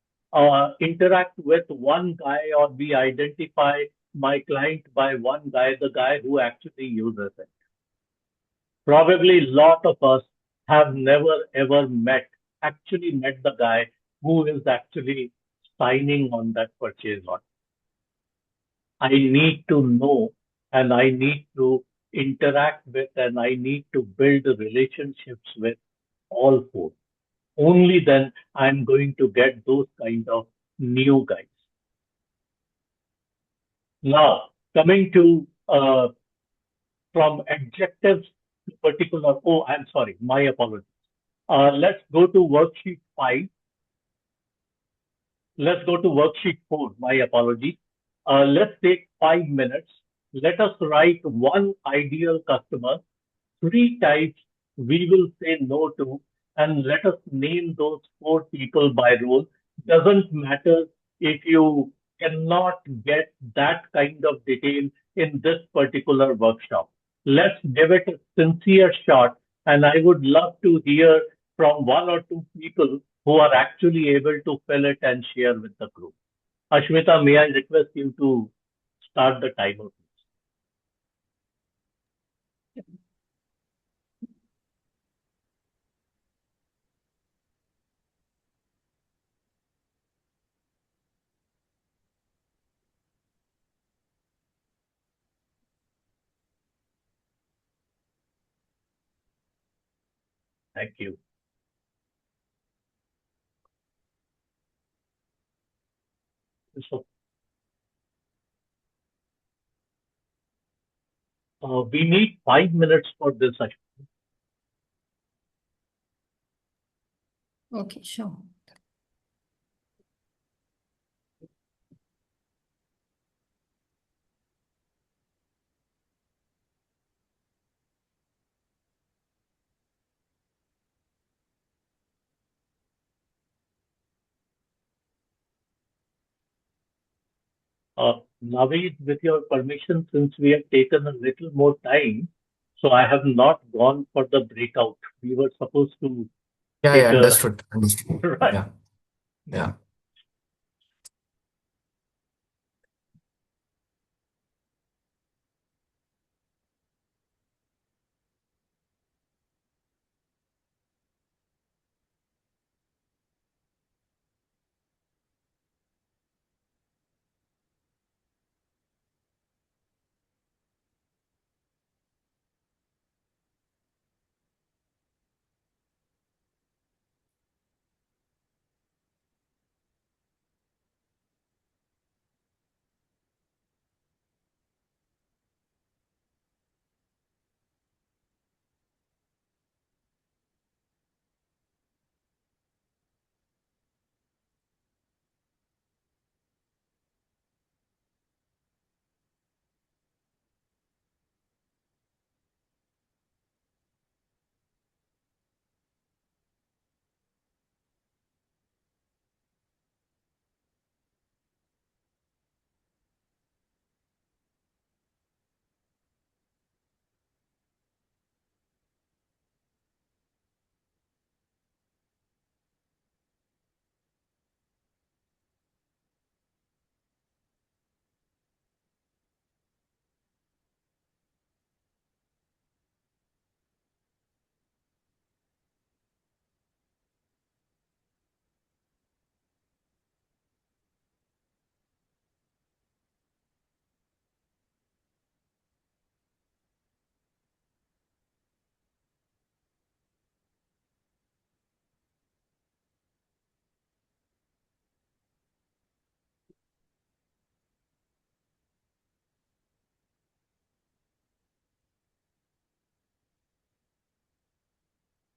interact with one guy, or we identify my client by one guy, the guy who actually uses it. Probably a lot of us have never ever actually met the guy who is actually signing on that purchase order. I need to know and I need to interact with and I need to build relationships with all four. Only then I'm going to get those kind of new guys. Now, coming to from adjectives to particular, oh, I'm sorry, my apologies. Let's go to worksheet 5. Let's go to worksheet 4. My apologies. Let's take 5 minutes. Let us write one ideal customer, 3 types we will say no to, and let us name those 4 people by role. Doesn't matter if you cannot get that kind of detail in this particular workshop. Let's give it a sincere shot, and I would love to hear from 1 or 2 people who are actually able to fill it and share with the group. Ashmita, may I request you to start the timer, please? Thank you. So, we need 5 minutes for this. Okay, sure. Naveed, with your permission, since we have taken a little more time, so I have not gone for the breakout. We were supposed to Yeah, take yeah, a understood. Understood. right. Yeah, yeah.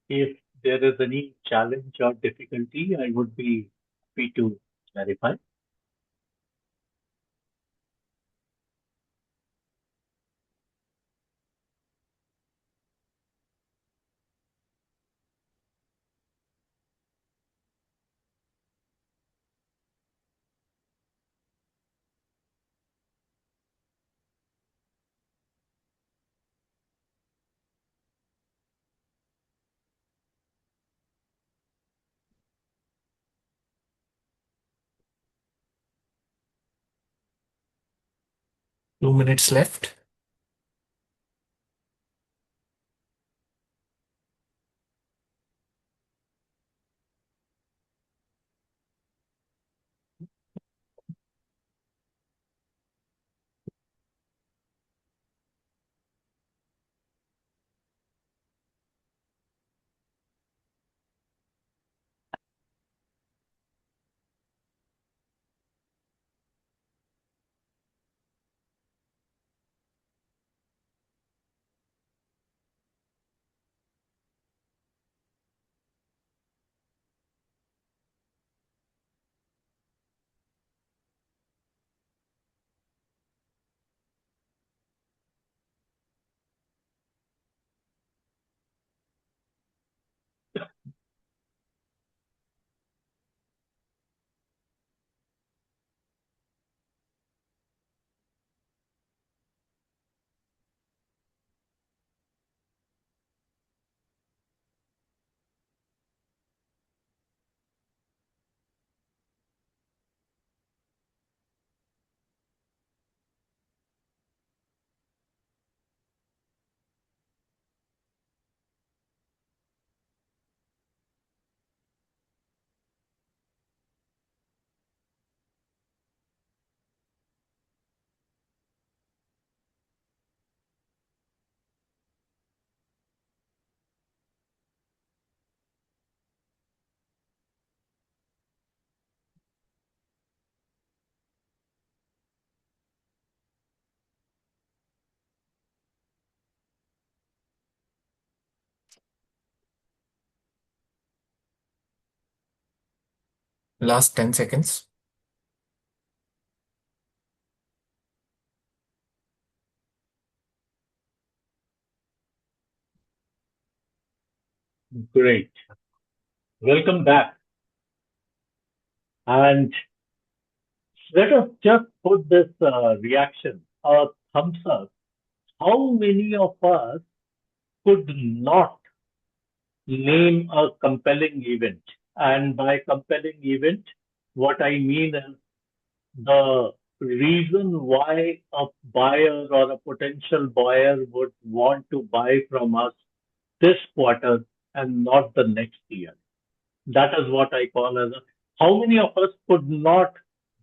If there is any challenge or difficulty, I would be happy to clarify. 2 minutes left. Last 10 seconds. Great. Welcome back. And let us just put this reaction, a thumbs up. How many of us could not name a compelling event? And by compelling event, what I mean is the reason why a buyer or a potential buyer would want to buy from us this quarter and not the next year. That is what I call as a, how many of us could not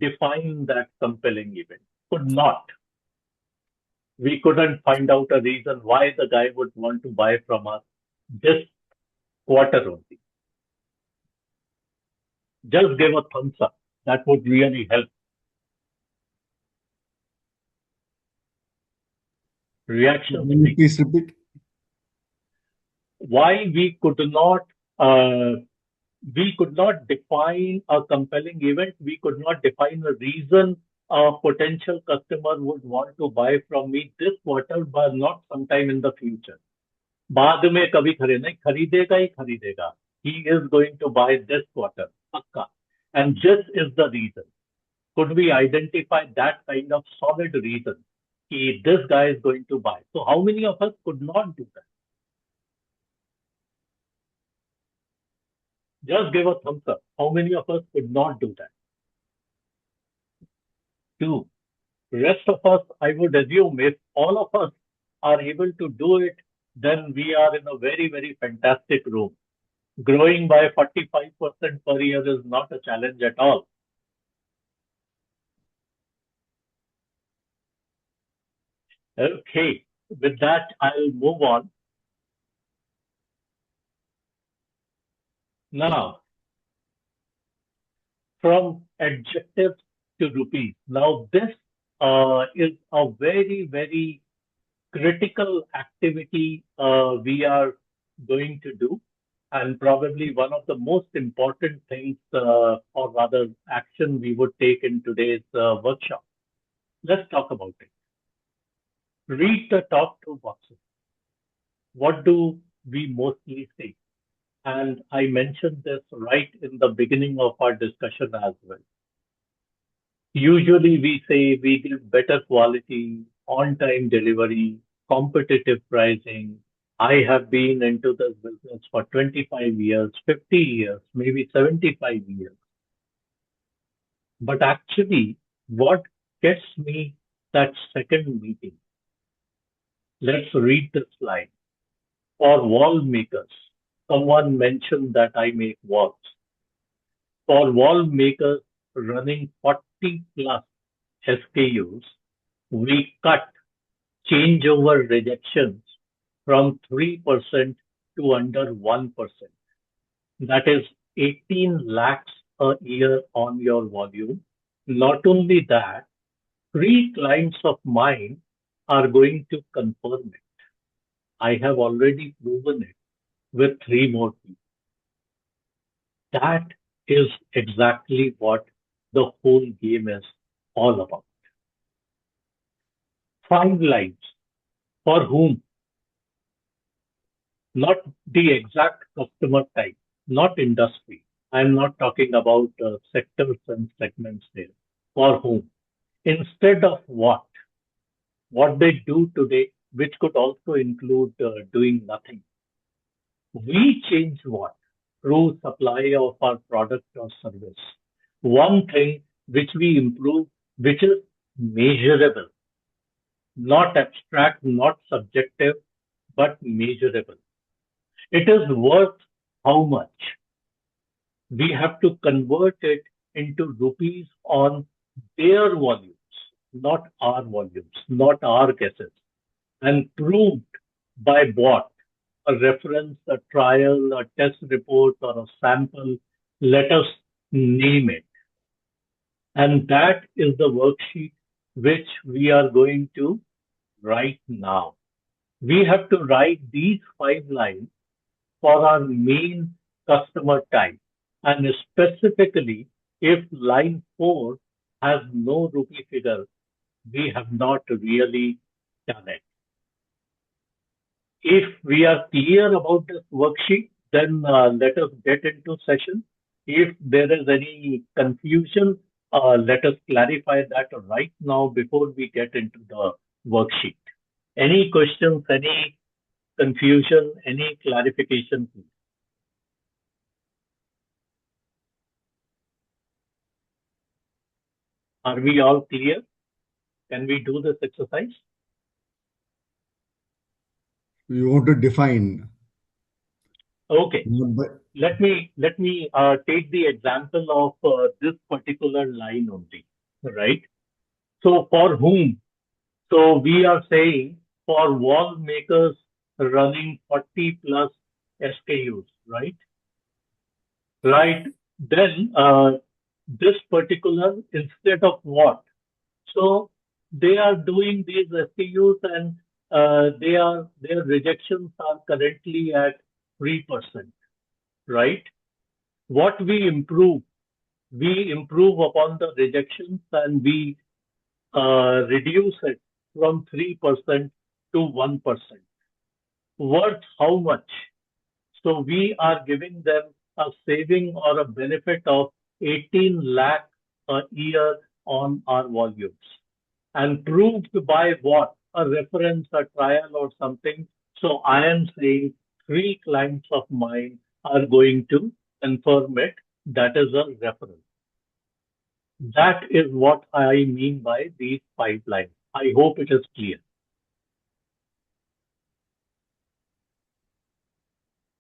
define that compelling event? Could not. We couldn't find out a reason why the guy would want to buy from us this quarter only. Just give a thumbs up. That would really help. Reaction. Can you please repeat? Why we could not define a compelling event. We could not define a reason a potential customer would want to buy from me this quarter, but not sometime in the future. बाद में कभी नहीं खरीदेगा ही खरीदेगा. He is going to buy this quarter, पक्का. And this is the reason. Could we identify that kind of solid reason? This guy is going to buy. So how many of us could not do that? Just give a thumbs up. How many of us could not do that? 2. Rest of us, I would assume if all of us are able to do it, then we are in a very, very fantastic room. Growing by 45% per year is not a challenge at all. Okay, with that, I'll move on. Now, from adjectives to rupees. Now, this is a very, very critical activity we are going to do, and probably one of the most important things, or rather action we would take in today's workshop. Let's talk about it. Read the top 2 boxes. What do we mostly say? And I mentioned this right in the beginning of our discussion as well. Usually we say we give better quality, on-time delivery, competitive pricing. I have been into this business for 25 years, 50 years, maybe 75 years. But actually, what gets me that second meeting? Let's read the slide. For wall makers, someone mentioned that I make walls. For wall makers running 40 plus SKUs, we cut changeover rejections from 3% to under 1%. That is 18 lakhs a year on your volume. Not only that, 3 clients of mine are going to confirm it. I have already proven it with 3 more people. That is exactly what the whole game is all about. 5 lines. For whom? Not the exact customer type, not industry. I'm not talking about sectors and segments there. For whom? Instead of what? What they do today, which could also include doing nothing. We change what? Through supply of our product or service. One thing which we improve, which is measurable, not abstract, not subjective, but measurable. It is worth how much? We have to convert it into rupees on their volumes, not our volumes, not our guesses, and proved by what? A reference, a trial, a test report, or a sample, let us name it. And that is the worksheet which we are going to write now. We have to write these 5 lines for our main customer type, and specifically if line 4 has no rupee figure, we have not really done it. If we are clear about this worksheet, then let us get into session. If there is any confusion, let us clarify that right now before we get into the worksheet. Any questions, any confusion, any clarification, please? Are we all clear? Can we do this exercise? You want to define. Okay. But Let me take the example of this particular line only, right? So for whom? So we are saying for wall makers running 40 plus SKUs, right? Right. Then this particular instead of what? So they are doing these SKUs and their rejections are currently at 3%, right? What we improve upon the rejections and we reduce it from 3% to 1%. Worth how much? So we are giving them a saving or a benefit of 18 lakh a year on our volumes. And proved by what? A reference, a trial or something. So I am saying 3 clients of mine are going to confirm it. That is a reference. That is what I mean by these pipelines. I hope it is clear.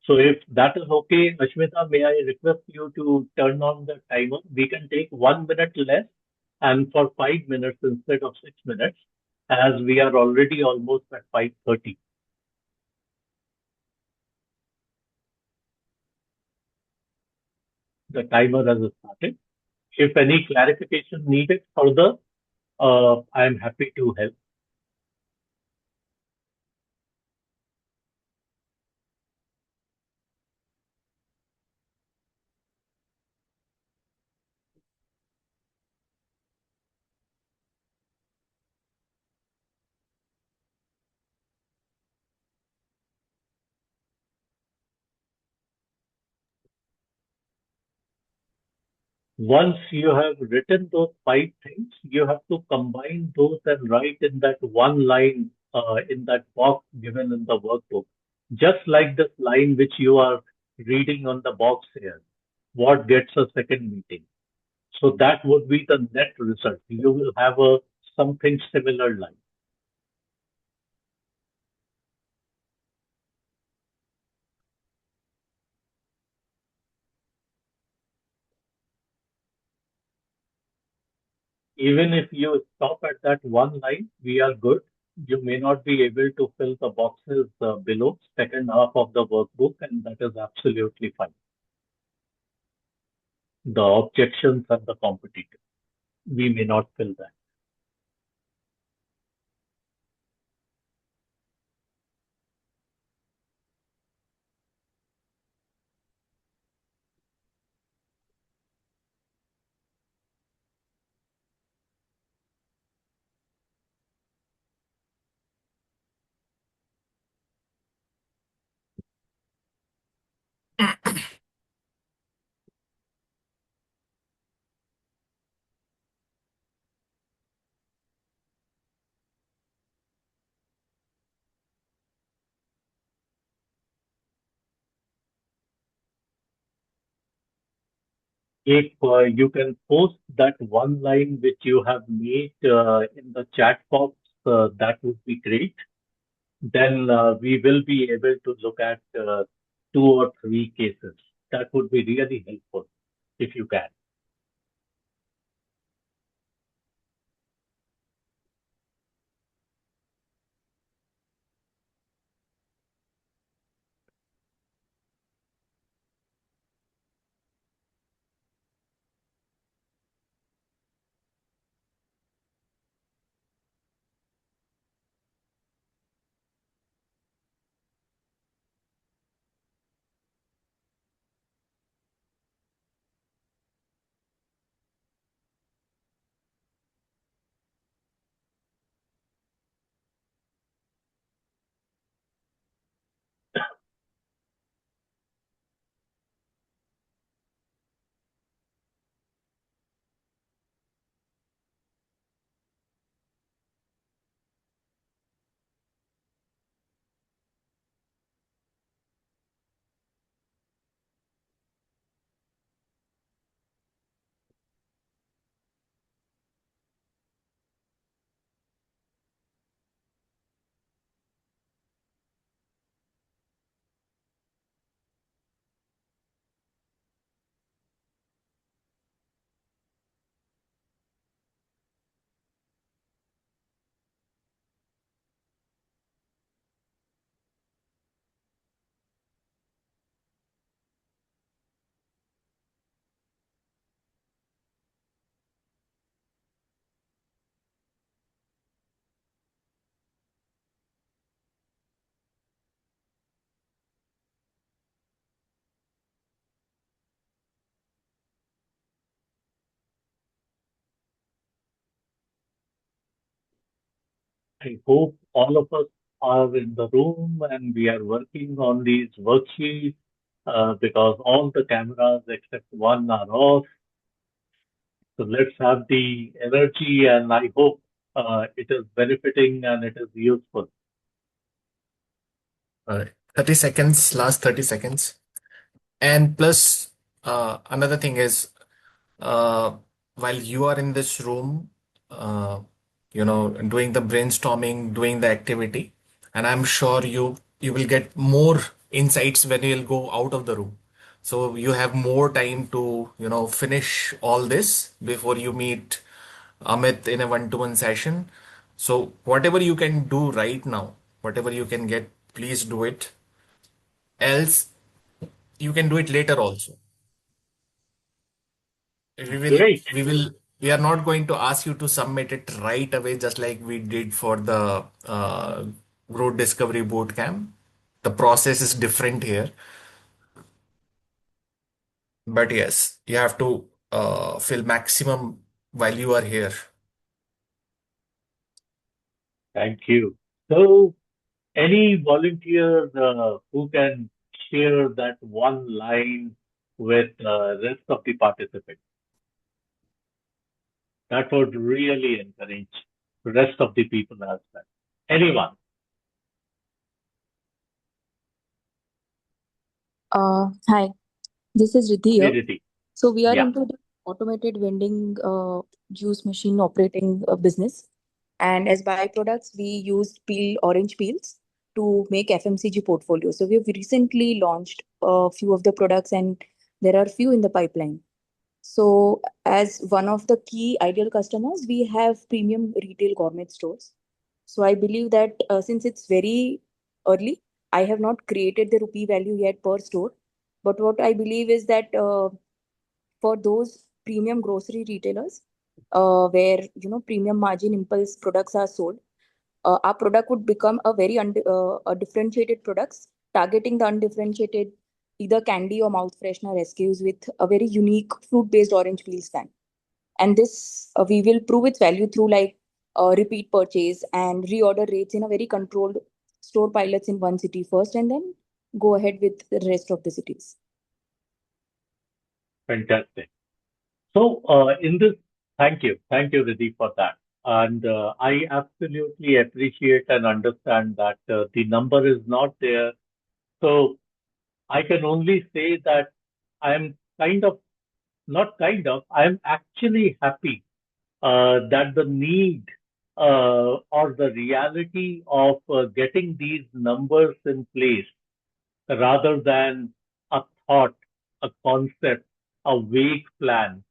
So if that is okay, Ashmita, may I request you to turn on the timer? We can take 1 minute less and for 5 minutes instead of 6 minutes, as we are already almost at 5:30. The timer has started. If any clarification needed further, I am happy to help. Once you have written those 5 things, you have to combine those and write in that one line in that box given in the workbook. Just like this line which you are reading on the box here. What gets a second meeting? So that would be the net result. You will have a something similar line. Even if you stop at that one line, we are good. You may not be able to fill the boxes below second half of the workbook, and that is absolutely fine. The objections and the competitive, we may not fill that. If you can post that one line which you have made in the chat box, that would be great. Then we will be able to look at 2 or 3 cases. That would be really helpful if you can. I hope all of us are in the room and we are working on these worksheets because all the cameras except one are off. So let's have the energy, and I hope it is benefiting and it is useful. All right. 30 seconds, last 30 seconds. And plus, another thing is, uh, while you are in this room, uh, doing the brainstorming, doing the activity, and I'm sure you will get more insights when you'll go out of the room. So you have more time to, finish all this before you meet Amit in a one-to-one session. So whatever you can do right now, whatever you can get, please do it. Else, you can do it later also. We will, Great. we are not going to ask you to submit it right away, just like we did for the Growth Discovery Bootcamp. The process is different here, but yes, you have to fill maximum while you are here. Thank you. So, any volunteers who can share that one line with the rest of the participants? That would really encourage the rest of the people as well. Anyone? Hi, this is Riddhi Hey, here. Riddhi. So we are Yeah. into the automated vending juice machine operating business. And as byproducts, we used orange peels to make FMCG portfolio. So we have recently launched a few of the products and there are few in the pipeline. So as one of the key ideal customers, we have premium retail gourmet stores. So I believe that since it's very early, I have not created the rupee value yet per store. But what I believe is that for those premium grocery retailers, where premium margin impulse products are sold, our product would become a very a differentiated products targeting the undifferentiated either candy or mouth freshener SKUs with a very unique fruit based orange peel stand. And this we will prove its value through like repeat purchase and reorder rates in a very controlled store pilots in one city first and then go ahead with the rest of the cities. Fantastic. So, in this, thank you. Thank you, Riddhi, for that. And I absolutely appreciate and understand that the number is not there. So, I can only say that I'm I'm actually happy that the need or the reality of getting these numbers in place rather than a thought, a concept, a vague plan,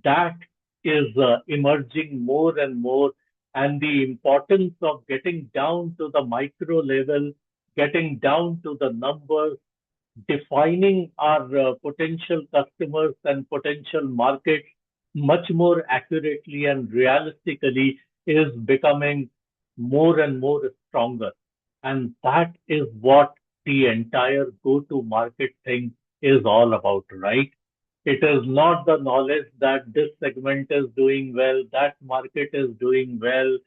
that is emerging more and more. And the importance of getting down to the micro level, getting down to the numbers, defining our potential customers and potential markets much more accurately and realistically is becoming more and more stronger. And that is what the entire go-to-market thing is all about, right? It is not the knowledge that this segment is doing well, that market is doing well,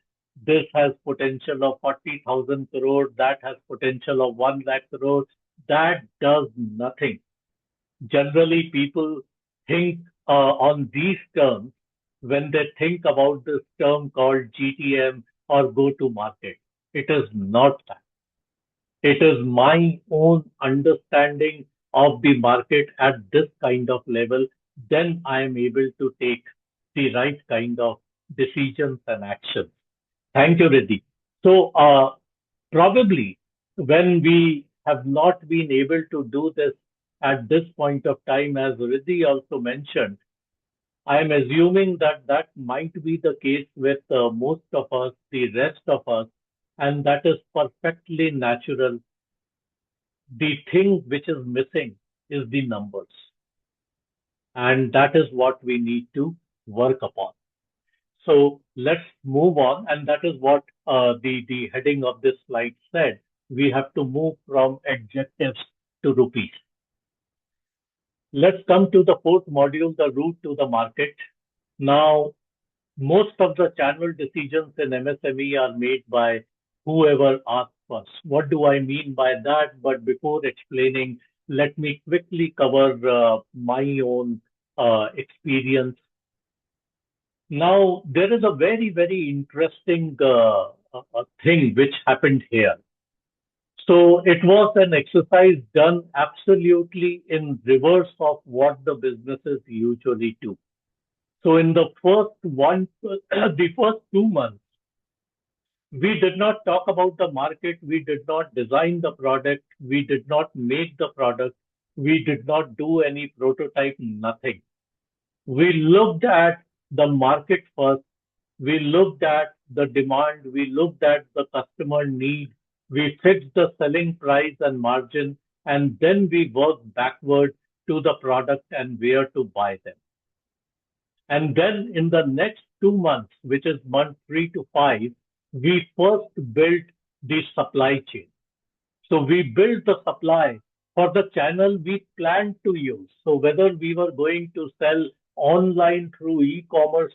this has potential of 40,000 crore, that has potential of 1 lakh crore. That does nothing. Generally, people think on these terms when they think about this term called GTM or go to market. It is not that. It is my own understanding of the market at this kind of level. Then I am able to take the right kind of decisions and actions. Thank you, Riddhi. So, probably when we have not been able to do this at this point of time, as Riddhi also mentioned, I am assuming that that might be the case with most of us, the rest of us, and that is perfectly natural. The thing which is missing is the numbers, and that is what we need to work upon. So let's move on, and that is what the heading of this slide said. We have to move from adjectives to rupees. Let's come to the fourth module, the route to the market. Now, Most of the channel decisions in MSME are made by whoever asks first. What do I mean by that? But before explaining, let me quickly cover my own experience. Now, there is a very, very interesting thing which happened here. So it was an exercise done absolutely in reverse of what the businesses usually do. So in the the first 2 months, we did not talk about the market. We did not design the product. We did not make the product. We did not do any prototype, nothing. We looked at the market first. We looked at the demand. We looked at the customer need. We fixed the selling price and margin, and then we worked backward to the product and where to buy them. And then in the next 2 months, which is month 3 to 5, we first built the supply chain. So we built the supply for the channel we planned to use. So whether we were going to sell online through e-commerce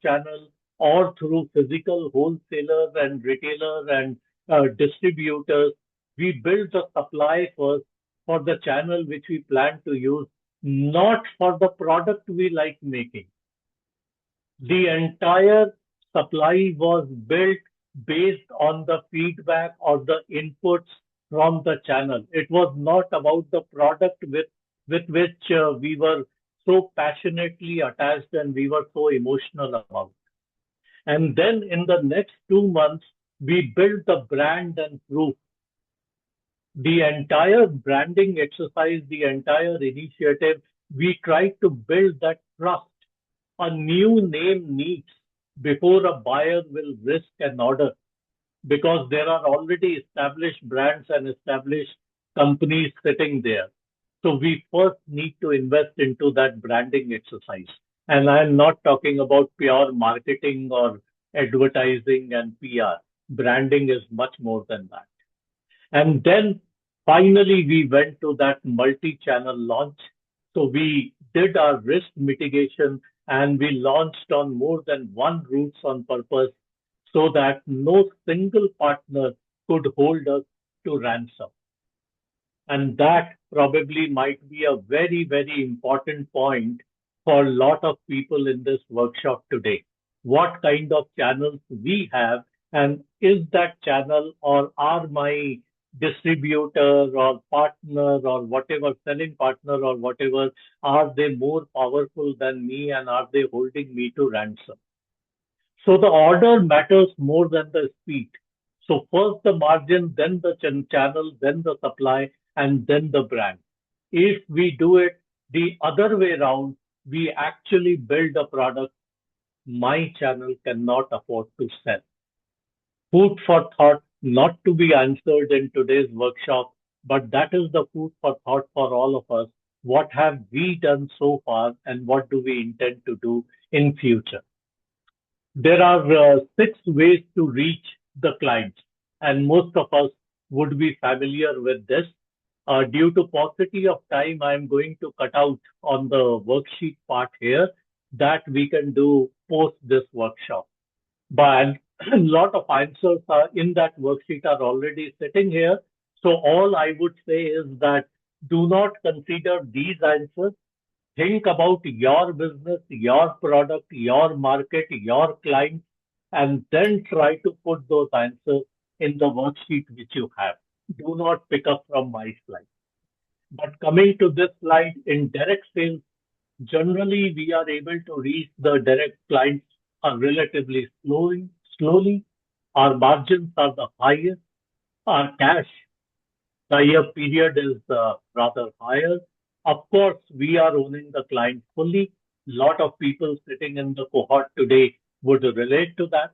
channel or through physical wholesalers and retailers and distributors, we built the supply first for the channel which we planned to use, not for the product we like making. The entire supply was built based on the feedback or the inputs from the channel. It was not about the product with which we were so passionately attached and we were so emotional about. And then in the next 2 months, we built the brand and proof. The entire branding exercise, the entire initiative, we tried to build that trust a new name needs before a buyer will risk an order, because there are already established brands and established companies sitting there. So we first need to invest into that branding exercise. And I'm not talking about pure marketing or advertising and PR. Branding is much more than that. And then finally, we went to that multi-channel launch. So we did our risk mitigation and we launched on more than one routes on purpose so that no single partner could hold us to ransom. And that probably might be a very, very important point for a lot of people in this workshop today. What kind of channels we have, and is that channel or are my distributor or partner or whatever, selling partner or whatever, are they more powerful than me and are they holding me to ransom? So the order matters more than the speed. So first the margin, then the channel, then the supply, and then the brand. If we do it the other way around, we actually build a product my channel cannot afford to sell. Food for thought, not to be answered in today's workshop, but that is the food for thought for all of us. What have we done so far and what do we intend to do in future? There are 6 ways to reach the clients, and most of us would be familiar with this. Due to paucity of time, I'm going to cut out on the worksheet part here that we can do post this workshop. But a lot of answers are in that worksheet are already sitting here. So all I would say is that do not consider these answers. Think about your business, your product, your market, your clients, and then try to put those answers in the worksheet which you have. Do not pick up from my slide. But coming to this slide, in direct sales, generally we are able to reach the direct clients relatively slowly. Our margins are the highest. Our cash tie-up period is rather higher. Of course, we are owning the client fully. A lot of people sitting in the cohort today would relate to that.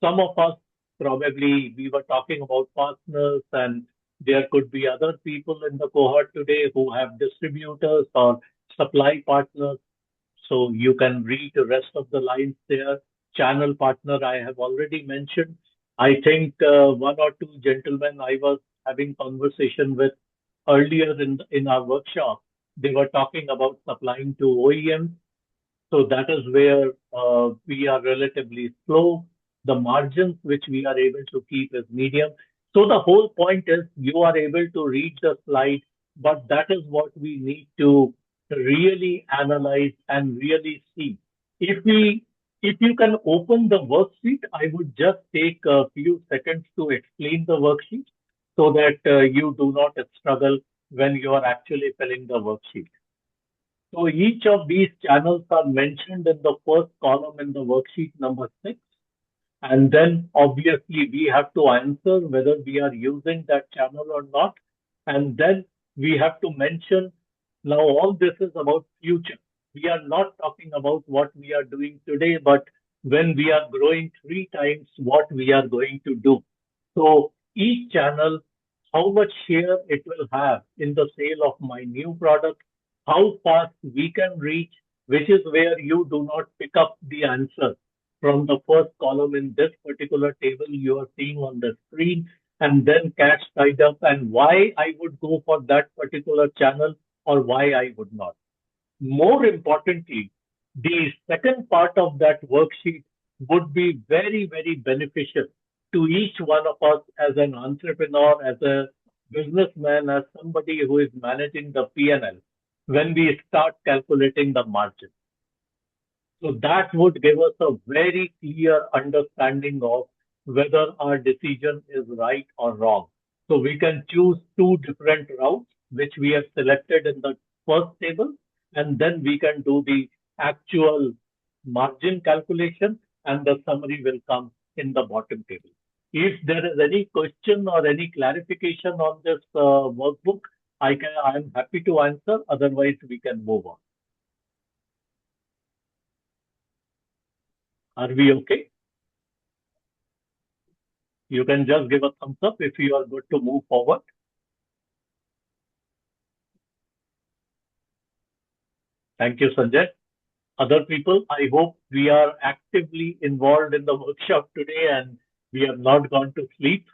Some of us, probably we were talking about partners, and there could be other people in the cohort today who have distributors or supply partners. So you can read the rest of the lines there. Channel partner, I have already mentioned. I think 1 or 2 gentlemen I was having conversation with earlier in our workshop, they were talking about supplying to OEMs. So that is where we are relatively slow. The margins which we are able to keep is medium. So the whole point is you are able to read the slide, but that is what we need to really analyze and really see. If you can open the worksheet, I would just take a few seconds to explain the worksheet so that you do not struggle when you are actually filling the worksheet. So each of these channels are mentioned in the first column in the worksheet number 6. And then obviously we have to answer whether we are using that channel or not. And then we have to mention, now all this is about future. We are not talking about what we are doing today, but when we are growing 3 times what we are going to do. So each channel, how much share it will have in the sale of my new product, how fast we can reach, which is where you do not pick up the answer from the first column in this particular table you are seeing on the screen, and then cash tied up and why I would go for that particular channel or why I would not. More importantly, the second part of that worksheet would be very, very beneficial to each one of us as an entrepreneur, as a businessman, as somebody who is managing the P&L when we start calculating the margin. So that would give us a very clear understanding of whether our decision is right or wrong. So we can choose 2 different routes, which we have selected in the first table, and then we can do the actual margin calculation, and the summary will come in the bottom table. If there is any question or any clarification on this workbook, I am happy to answer. Otherwise, we can move on. Are we okay? You can just give a thumbs up if you are good to move forward. Thank you, Sanjay. Other people, I hope we are actively involved in the workshop today and we have not gone to sleep.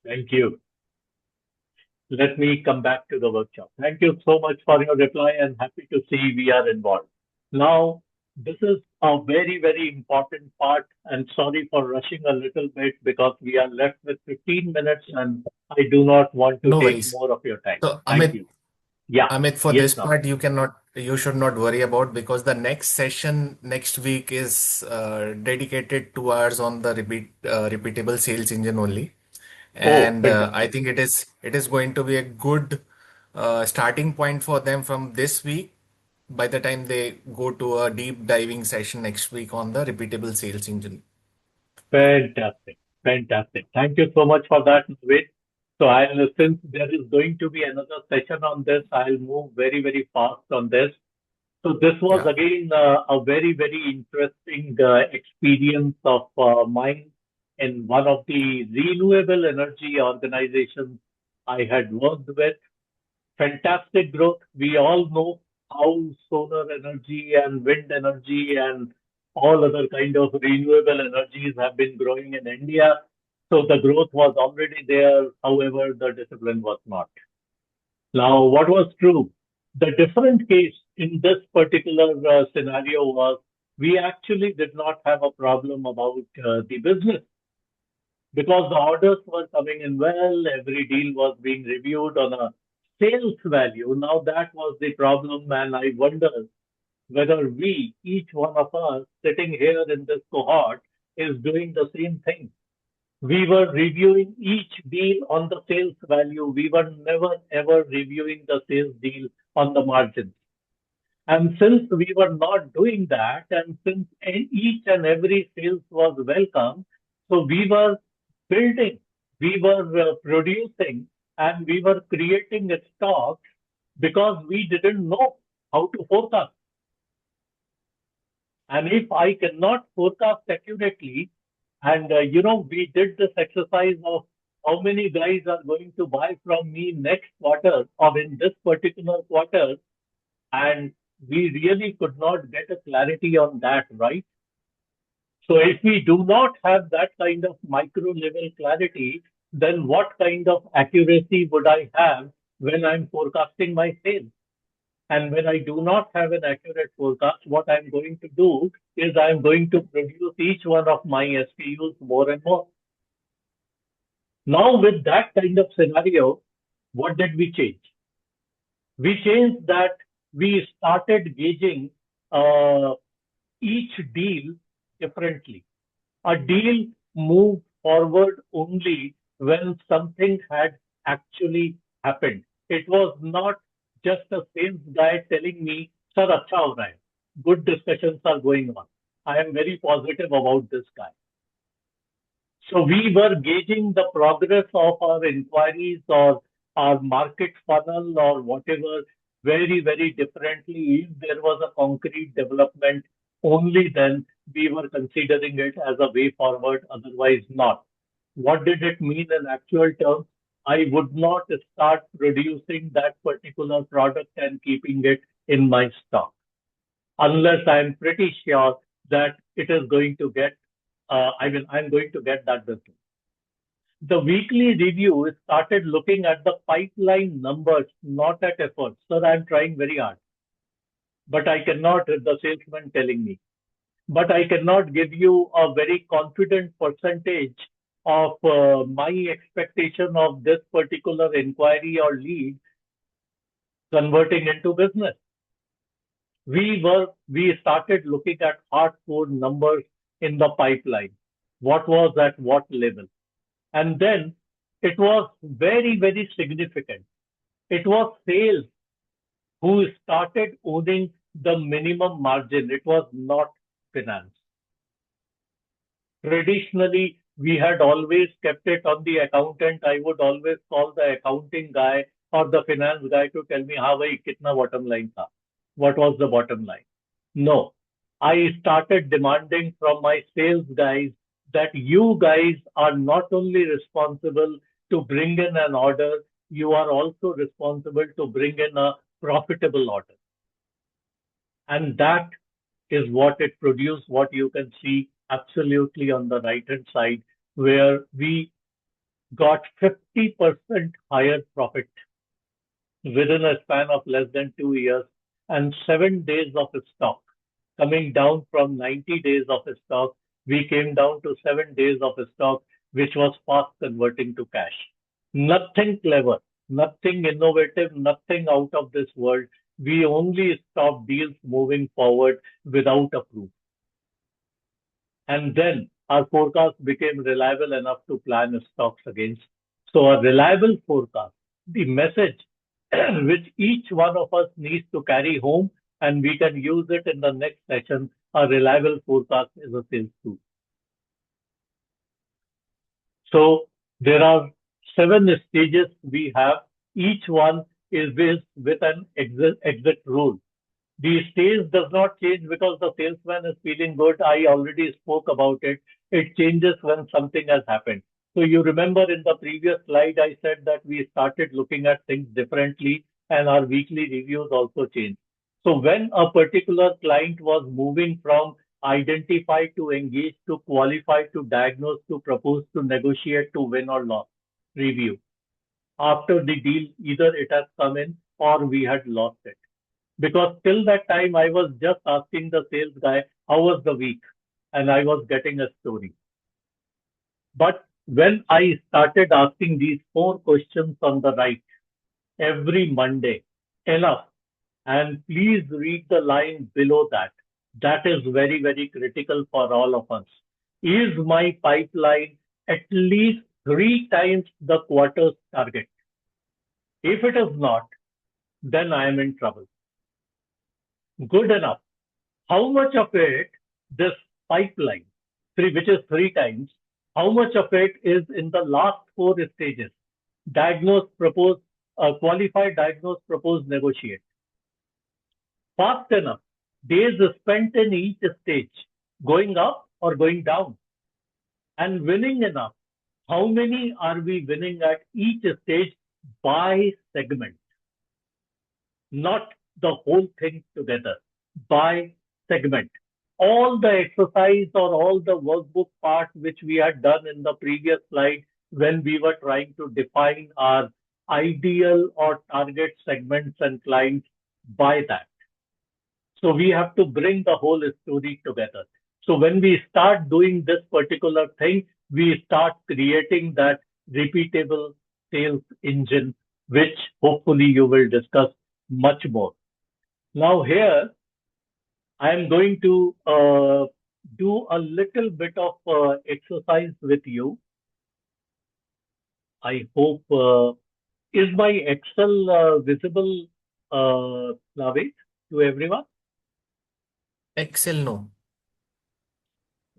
Thank you. Let me come back to the workshop. Thank you so much for your reply and happy to see we are involved. Now, this is a very, very important part, and sorry for rushing a little bit because we are left with 15 minutes and I do not want to No take worries. more of your time. So, Thank Amit, you. Yeah. Amit, for Yes, this Ram. part, you should not worry about because the next session next week is dedicated 2 hours on the repeatable sales engine only. Oh, And fantastic. I think it is going to be a good starting point for them from this week by the time they go to a deep diving session next week on the repeatable sales engine. Fantastic. Fantastic. Thank you so much for that, Naveen. So since there is going to be another session on this, I'll move very, very fast on this. So this was Yeah. again a very, very interesting experience of mine in one of the renewable energy organizations I had worked with. Fantastic growth. We all know how solar energy and wind energy and all other kind of renewable energies have been growing in India. So the growth was already there. However, the discipline was not. Now, what was true? The different case in this particular scenario was we actually did not have a problem about the business because the orders were coming in well, every deal was being reviewed on a sales value. Now that was the problem, and I wonder whether we, each one of us sitting here in this cohort, is doing the same thing. We were reviewing each deal on the sales value. We were never ever reviewing the sales deal on the margins. And since we were not doing that, and since each and every sales was welcome, so we were building, we were producing, and we were creating a stock because we didn't know how to forecast. And if I cannot forecast accurately, and we did this exercise of how many guys are going to buy from me next quarter or in this particular quarter, and we really could not get a clarity on that, right? So if we do not have that kind of micro level clarity, then what kind of accuracy would I have when I'm forecasting my sales? And when I do not have an accurate forecast, what I'm going to do is I'm going to produce each one of my SKUs more and more. Now, with that kind of scenario, what did we change? We changed that we started gauging each deal differently. A deal moved forward only when something had actually happened. It was not just a sales guy telling me, Sir, acha ho raha hai. Good discussions are going on. I am very positive about this guy. So we were gauging the progress of our inquiries or our market funnel or whatever very, very differently. If there was a concrete development, only then we were considering it as a way forward, otherwise not. What did it mean in actual terms? I would not start producing that particular product and keeping it in my stock unless I'm pretty sure that it is going to get, I'm going to get that business. The weekly review started looking at the pipeline numbers, not at efforts. Sir, I'm trying very hard, but I cannot, the salesman telling me, but I cannot give you a very confident percentage of my expectation of this particular inquiry or lead converting into business. We started looking at hardcore numbers in the pipeline. What was at what level? And then it was very, very significant. It was sales who started owning the minimum margin. It was not finance. Traditionally, we had always kept it on the accountant. I would always call the accounting guy or the finance guy to tell me, "Ha, bhai, kitna bottom line tha?" What was the bottom line? No. I started demanding from my sales guys that you guys are not only responsible to bring in an order, you are also responsible to bring in a profitable order. And that is what it produced, what you can see absolutely on the right-hand side, where we got 50% higher profit within a span of less than 2 years and 7 days of stock. Coming down from 90 days of stock, we came down to 7 days of stock, which was fast converting to cash. Nothing clever, nothing innovative, nothing out of this world. We only stopped deals moving forward without a proof. And then our forecast became reliable enough to plan stocks against. So a reliable forecast, the message which each one of us needs to carry home, and we can use it in the next session. A reliable forecast is a sales tool. So there are 7 stages we have. Each one is with an exit rule. The stage does not change because the salesman is feeling good. I already spoke about it. It changes when something has happened. So you remember in the previous slide, I said that we started looking at things differently and our weekly reviews also changed. So when a particular client was moving from identify to engage to qualify to diagnose to propose to negotiate to win or lose review, after the deal, either it has come in or we had lost it. Because till that time, I was just asking the sales guy, how was the week? And I was getting a story. But when I started asking these 4 questions on the right every Monday, enough, and please read the line below that. That is very, very critical for all of us. Is my pipeline at least 3 times the quarter's target? If it is not, then I am in trouble. Good enough. How much of it, this pipeline, which is 3 times, how much of it is in the last 4 stages? Diagnose, propose, qualify, diagnose, propose, negotiate. Fast enough. Days spent in each stage, going up or going down. And winning enough. How many are we winning at each stage by segment? Not the whole thing together, by segment. All the exercise or all the workbook part which we had done in the previous slide when we were trying to define our ideal or target segments and clients, buy that. So we have to bring the whole story together. So when we start doing this particular thing, we start creating that repeatable sales engine, which hopefully you will discuss much more. Now here, I am going to do a little bit of exercise with you. I hope, is my Excel visible, Naveed, to everyone? Excel, no.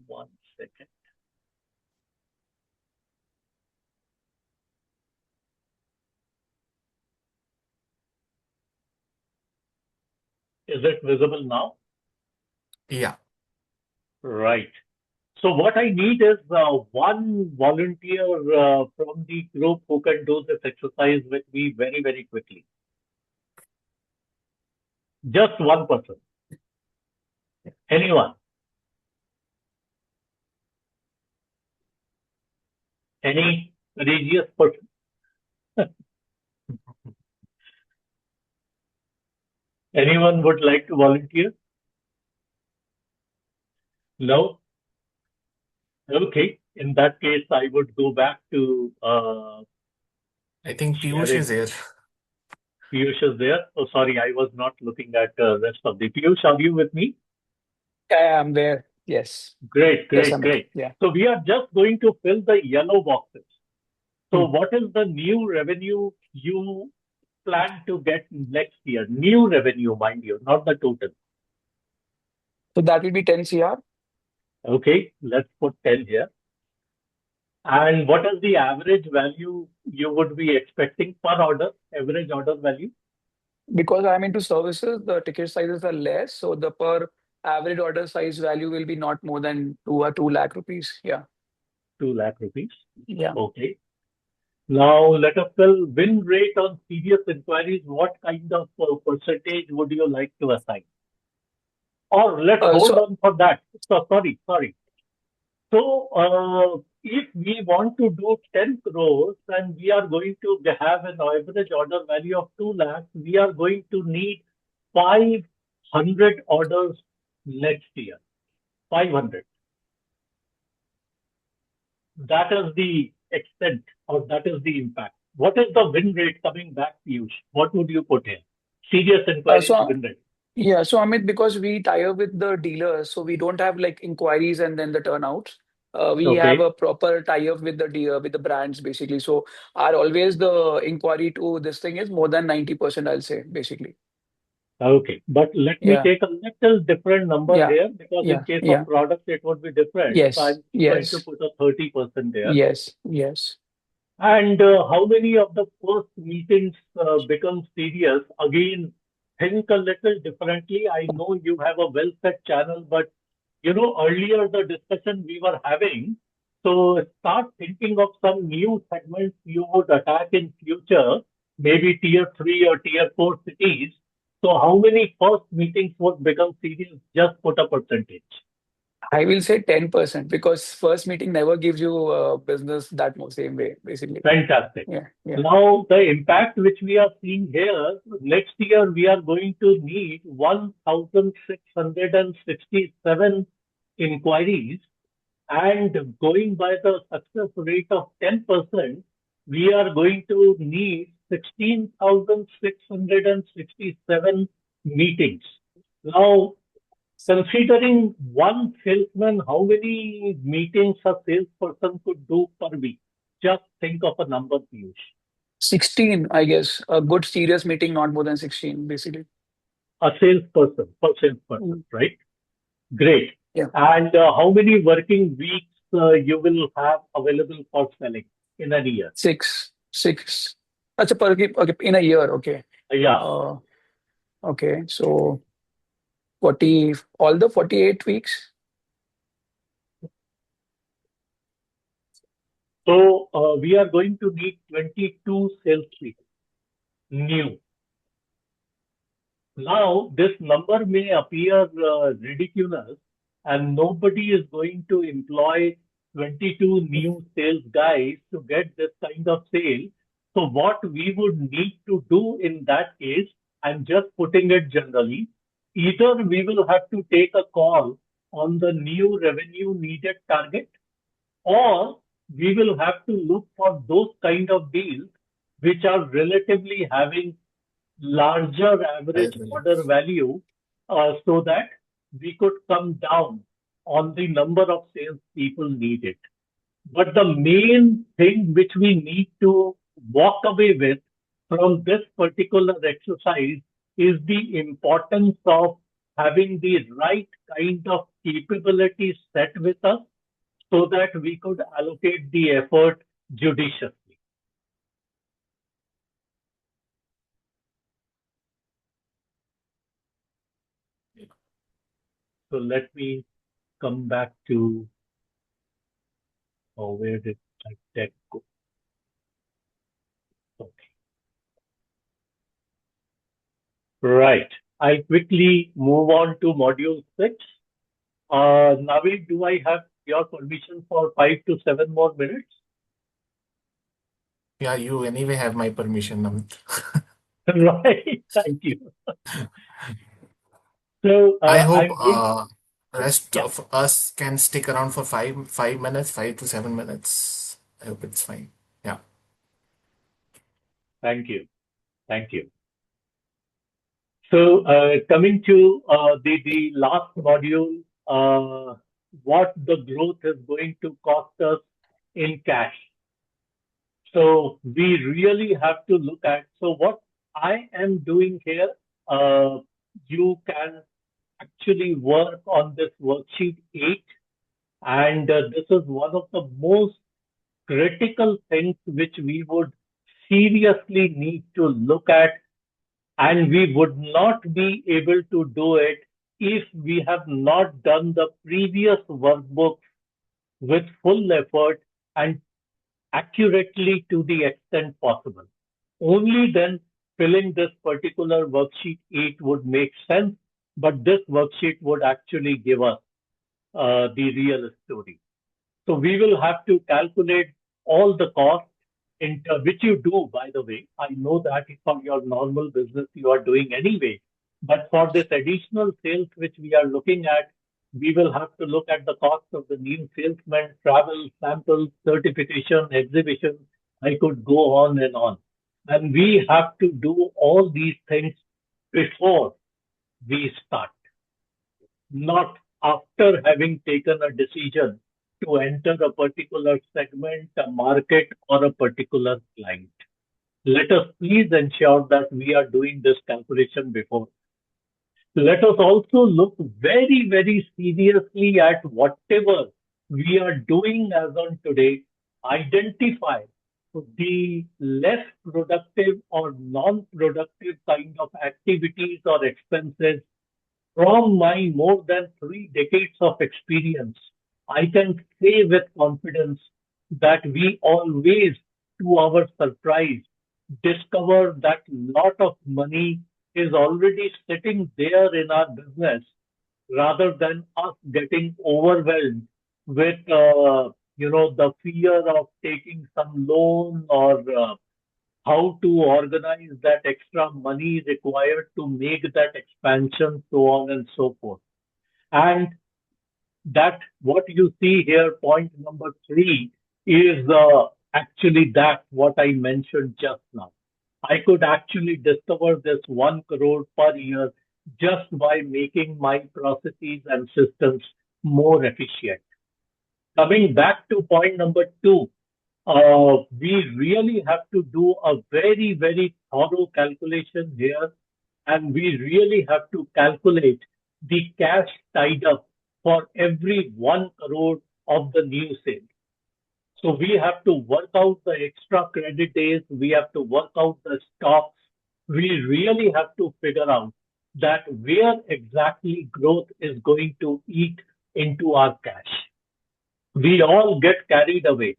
One second. Is it visible now? Yeah. Right. So what I need is one volunteer from the group who can do this exercise with me very, very quickly. Just one person. Anyone? Any courageous person? Anyone would like to volunteer? No? Okay. In that case, I would go back to I think Piyush is sharing. here. Piyush is there. Oh, sorry, I was not looking at rest of the. Piyush, are you with me? Yeah, I'm there. Yes. Great, Yes, great, Amit. great. Yeah. So we are just going to fill the yellow boxes. So Hmm. what is the new revenue you plan to get next year? New revenue, mind you, not the total. So that will be 10 CR. Okay, let's put 10 here. And what is the average value you would be expecting per order, average order value? Because I'm into services, the ticket sizes are less. So the per average order size value will be not more than 2 lakh rupees. Yeah. 2 lakh rupees. Yeah. Okay. Now let us fill win rate on serious inquiries. What kind of percentage would you like to assign? Or let's hold So on for that. So, sorry. So if we want to do 10 crores and we are going to have an average order value of 2 lakhs, we are going to need 500 orders next year. 500. That is the extent or that is the impact. What is the win rate coming back, Piyush? What would you put here? Serious inquiries so win rate. yeah, so Amit, because we tie up with the dealers, so we don't have like inquiries and then the turnouts. We have Okay. a proper tie-up with the dealer, with the brands basically. So our always the inquiry to this thing is more than 90%, I'll say, basically. Okay. But let me Yeah, take a little different number yeah, here because in yeah, case yeah. of products, it would be different. So Yes, I'm going to yes, put a 30% there. yes, yes. And how many of the first meetings become serious? Again, think a little differently. I know you have a well-set channel, but earlier the discussion we were having, so start thinking of some new segments you would attack in future, maybe tier 3 or tier 4 cities. So how many first meetings would become serious? Just put a percentage. I will say 10% because first meeting never gives you business that same way, basically. Fantastic. Yeah, yeah. Now, the impact which we are seeing here, next year we are going to need 1,667 inquiries, and going by the success rate of 10%, we are going to need 16,667 meetings. Now, considering one salesman, how many meetings a salesperson could do per week? Just think of a number, Piyush. 16, I guess. A good serious meeting, not more than 16, basically. A salesperson, per salesperson, right? Great. Yeah. And how many working weeks you will have available for selling in a year? 6. That's a per okay, in a year. Okay. Yeah. Okay. So 40, all the 48 weeks. So we are going to need 22 salespeople, new. Now, this number may appear ridiculous, and nobody is going to employ 22 new sales guys to get this kind of sale. So what we would need to do in that case, I'm just putting it generally, either we will have to take a call on the new revenue needed target, or we will have to look for those kind of deals which are relatively having larger average order value, so that we could come down on the number of sales people needed. But the main thing which we need to walk away with from this particular exercise is the importance of having the right kind of capabilities set with us so that we could allocate the effort judiciously. So let me come back to, where did my deck go? Okay. Right. I'll quickly move on to module 6. Navid, do I have your permission for 5 to 7 more minutes? Yeah, you anyway have my permission, Amit. Right. Thank you. So I hope I'm going. rest Yeah. of us can stick around for 5 minutes, 5 to 7 minutes. I hope it's fine. Yeah. Thank you. Thank you. So coming to the last module, what the growth is going to cost us in cash. So we really have to look at, so what I am doing here, you can actually work on this worksheet 8, and this is one of the most critical things which we would seriously need to look at, and we would not be able to do it if we have not done the previous workbooks with full effort and accurately to the extent possible. Only then filling this particular worksheet 8 would make sense, but this worksheet would actually give us the real story. So we will have to calculate all the costs, which you do, by the way. I know that for your normal business you are doing anyway, but for this additional sales which we are looking at, we will have to look at the cost of the new salesman, travel, samples, certification, exhibition. I could go on and on. And we have to do all these things before we start, not after having taken a decision to enter a particular segment, a market, or a particular client. Let us please ensure that we are doing this calculation before. Let us also look very, very seriously at whatever we are doing as on today, identify the less productive or non-productive kind of activities or expenses. From my more than 3 decades of experience, I can say with confidence that we always, to our surprise, discover that lot of money is already sitting there in our business rather than us getting overwhelmed with, the fear of taking some loan or how to organize that extra money required to make that expansion, so on and so forth. And that what you see here, point number 3, is actually that what I mentioned just now. I could actually discover this 1 crore per year just by making my processes and systems more efficient. Coming back to point number 2, we really have to do a very, very thorough calculation here, and we really have to calculate the cash tied up for every 1 crore of the new sale. So we have to work out the extra credit days, we have to work out the stocks, we really have to figure out that where exactly growth is going to eat into our cash. We all get carried away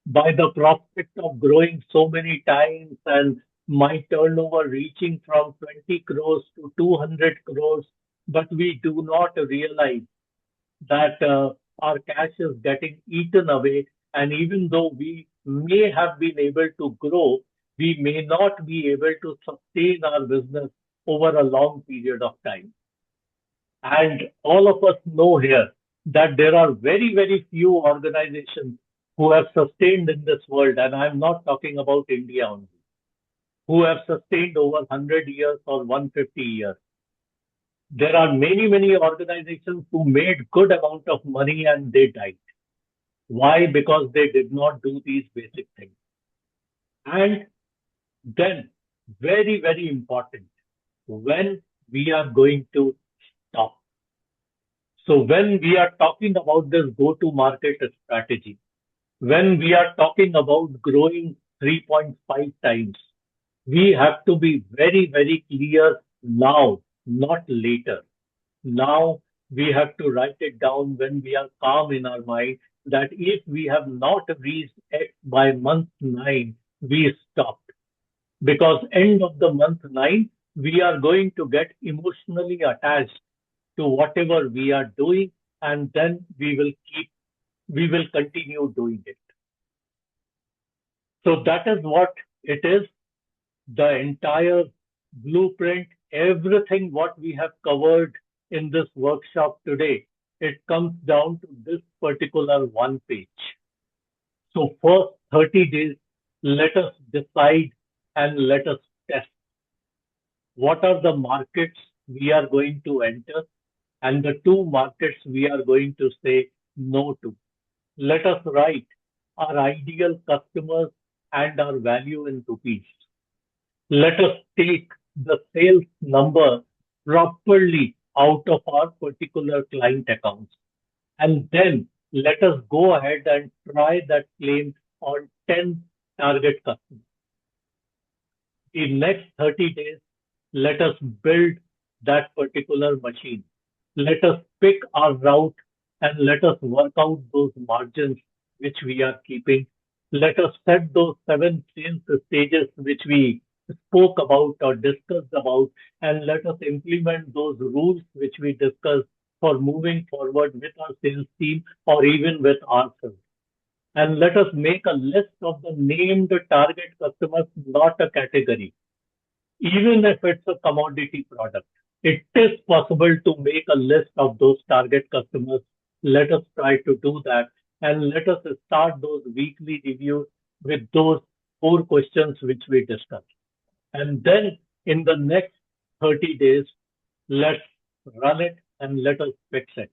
by the prospect of growing so many times and my turnover reaching from 20 crores to 200 crores, but we do not realize that our cash is getting eaten away. And even though we may have been able to grow, we may not be able to sustain our business over a long period of time. And all of us know here that there are very, very few organizations who have sustained in this world, and I'm not talking about India only, who have sustained over 100 years or 150 years. There are many, many organizations who made good amount of money and they died. Why? Because they did not do these basic things. And then, very, very important, when we are going to stop. So when we are talking about this go-to-market strategy, when we are talking about growing 3.5 times, we have to be very, very clear now, not later. Now we have to write it down when we are calm in our mind that if we have not reached X by month 9, we stopped. Because end of the month 9, we are going to get emotionally attached to whatever we are doing, and then we will continue doing it. So that is what it is. The entire blueprint, everything what we have covered in this workshop today, it comes down to this particular one page. So first 30 days, let us decide and let us test. What are the markets we are going to enter and the 2 markets we are going to say no to. Let us write our ideal customers and our value in rupees. Let us take the sales number properly out of our particular client accounts. And then let us go ahead and try that claim on 10 target customers. In next 30 days, let us build that particular machine. Let us pick our route and let us work out those margins which we are keeping. Let us set those 7 sales stages which we spoke about or discussed about, and let us implement those rules which we discussed for moving forward with our sales team or even with ourselves. And let us make a list of the named target customers, not a category. Even if it's a commodity product, it is possible to make a list of those target customers. Let us try to do that, and let us start those weekly reviews with those 4 questions which we discussed. And then in the next 30 days, let's run it and let us fix it.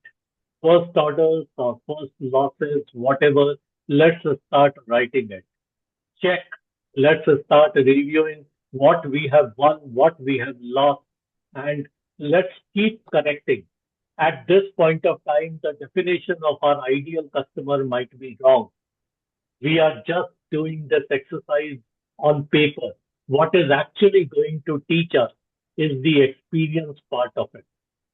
First orders or first losses, whatever, let's start writing it. Check. Let's start reviewing what we have won, what we have lost, and let's keep correcting. At this point of time, the definition of our ideal customer might be wrong. We are just doing this exercise on paper. What is actually going to teach us is the experience part of it.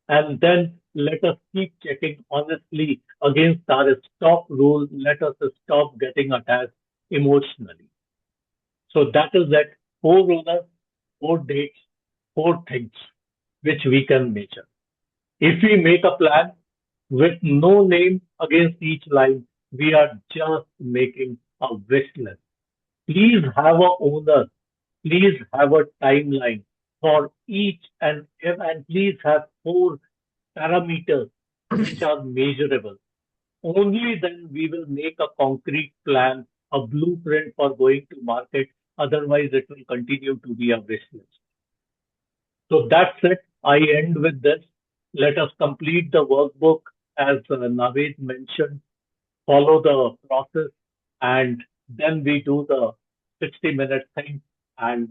And then let us keep checking honestly against our stop rule. Let us stop getting attached emotionally. So that is that 4 rulers, 4 dates, 4 things which we can measure. If we make a plan with no name against each line, we are just making a wish list. Please have a owner. Please have a timeline for each and please have 4 parameters which are measurable. Only then we will make a concrete plan, a blueprint for going to market. Otherwise, it will continue to be a wish list. So that's it. I end with this. Let us complete the workbook as Naved mentioned, follow the process, and then we do the 60-minute thing, and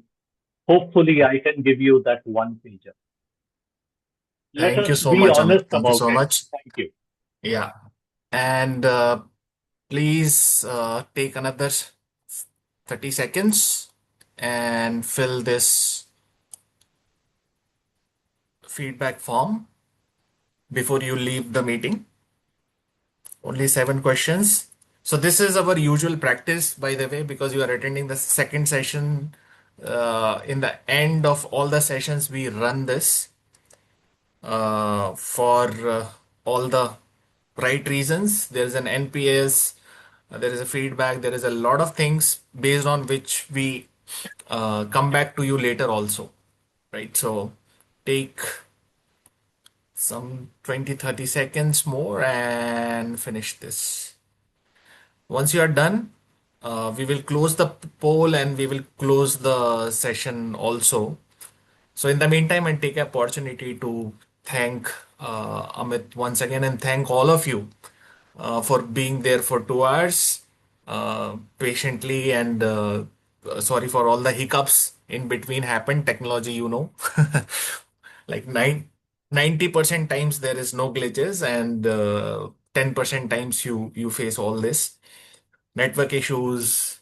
hopefully I can give you that 1-pager. Let Thank you us so be much, Amit. honest Thank you about so it. much. Thank you. Yeah. And please take another 30 seconds and fill this feedback form before you leave the meeting. Only 7 questions. So this is our usual practice, by the way, because you are attending the second session. In the end of all the sessions, we run this for all the right reasons. There is an NPS, there is a feedback, there is a lot of things based on which we come back to you later also, right? So take some 20-30 seconds more and finish this. Once you are done, we will close the poll and we will close the session also. So in the meantime, I take opportunity to thank Amit once again and thank all of you for being there for 2 hours patiently, and sorry for all the hiccups in between happened. Technology, like 90% times there is no glitches, and 10% times you face all this network issues.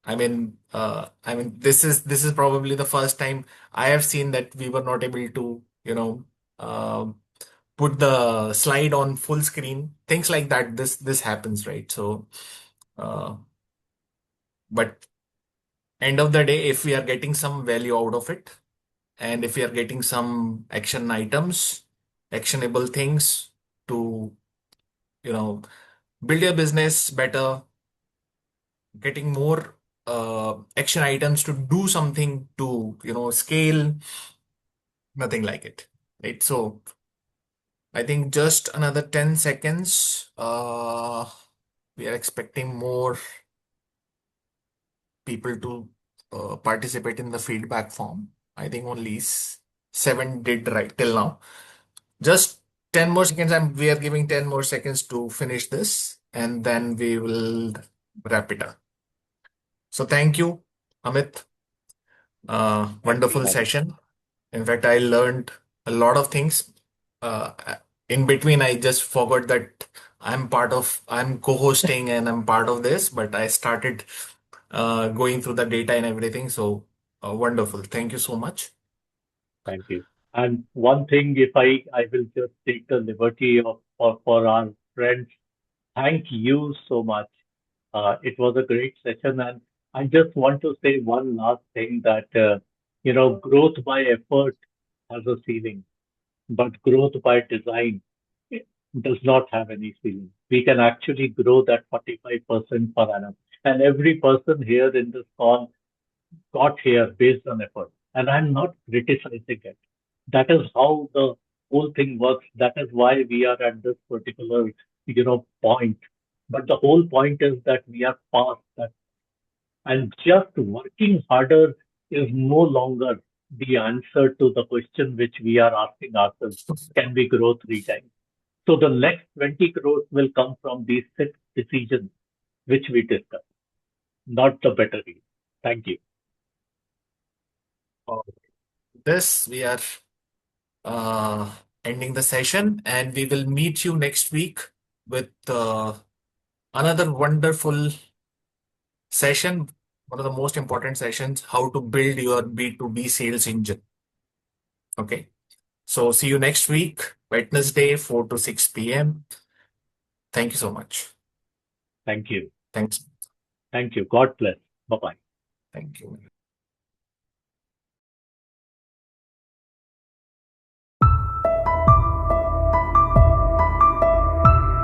I mean, this is probably the first time I have seen that we were not able to, um, put the slide on full screen, things like that. This happens, right? So, uh, but end of the day, if we are getting some value out of it, and if we are getting some action items, actionable things to, build your business better, getting more action items to do something to, scale, nothing like it, right? So I think just another 10 seconds. We are expecting more people to participate in the feedback form. I think only 7 did right till now. Just 10 more seconds. We are giving 10 more seconds to finish this, and then we will wrap it up. So thank you, Amit. Wonderful session. In fact, I learned a lot of things. Uh, in between, I just forgot that I'm co-hosting and I'm part of this, but I started going through the data and everything. So wonderful. Thank you so much. Thank you. And one thing, if I will just take the liberty for our friends, thank you so much. It was a great session, and I just want to say one last thing that growth by effort has a ceiling, but growth by design does not have any ceiling. We can actually grow that 45% per annum, and every person here in this call got here based on effort. And I'm not criticizing it. That is how the whole thing works. That is why we are at this particular, point. But the whole point is that we are past that. And just working harder is no longer the answer to the question which we are asking ourselves. Can we grow 3 times? So the next 20 crores will come from these 6 decisions which we discussed, not the better deal. Thank you. This we are ending the session, and we will meet you next week with another wonderful session, one of the most important sessions, how to build your B2B sales engine. Okay. So see you next week, Wednesday, 4 to 6 p.m. Thank you so much. Thank you. Thanks. Thank you. God bless. Bye-bye. Thank you.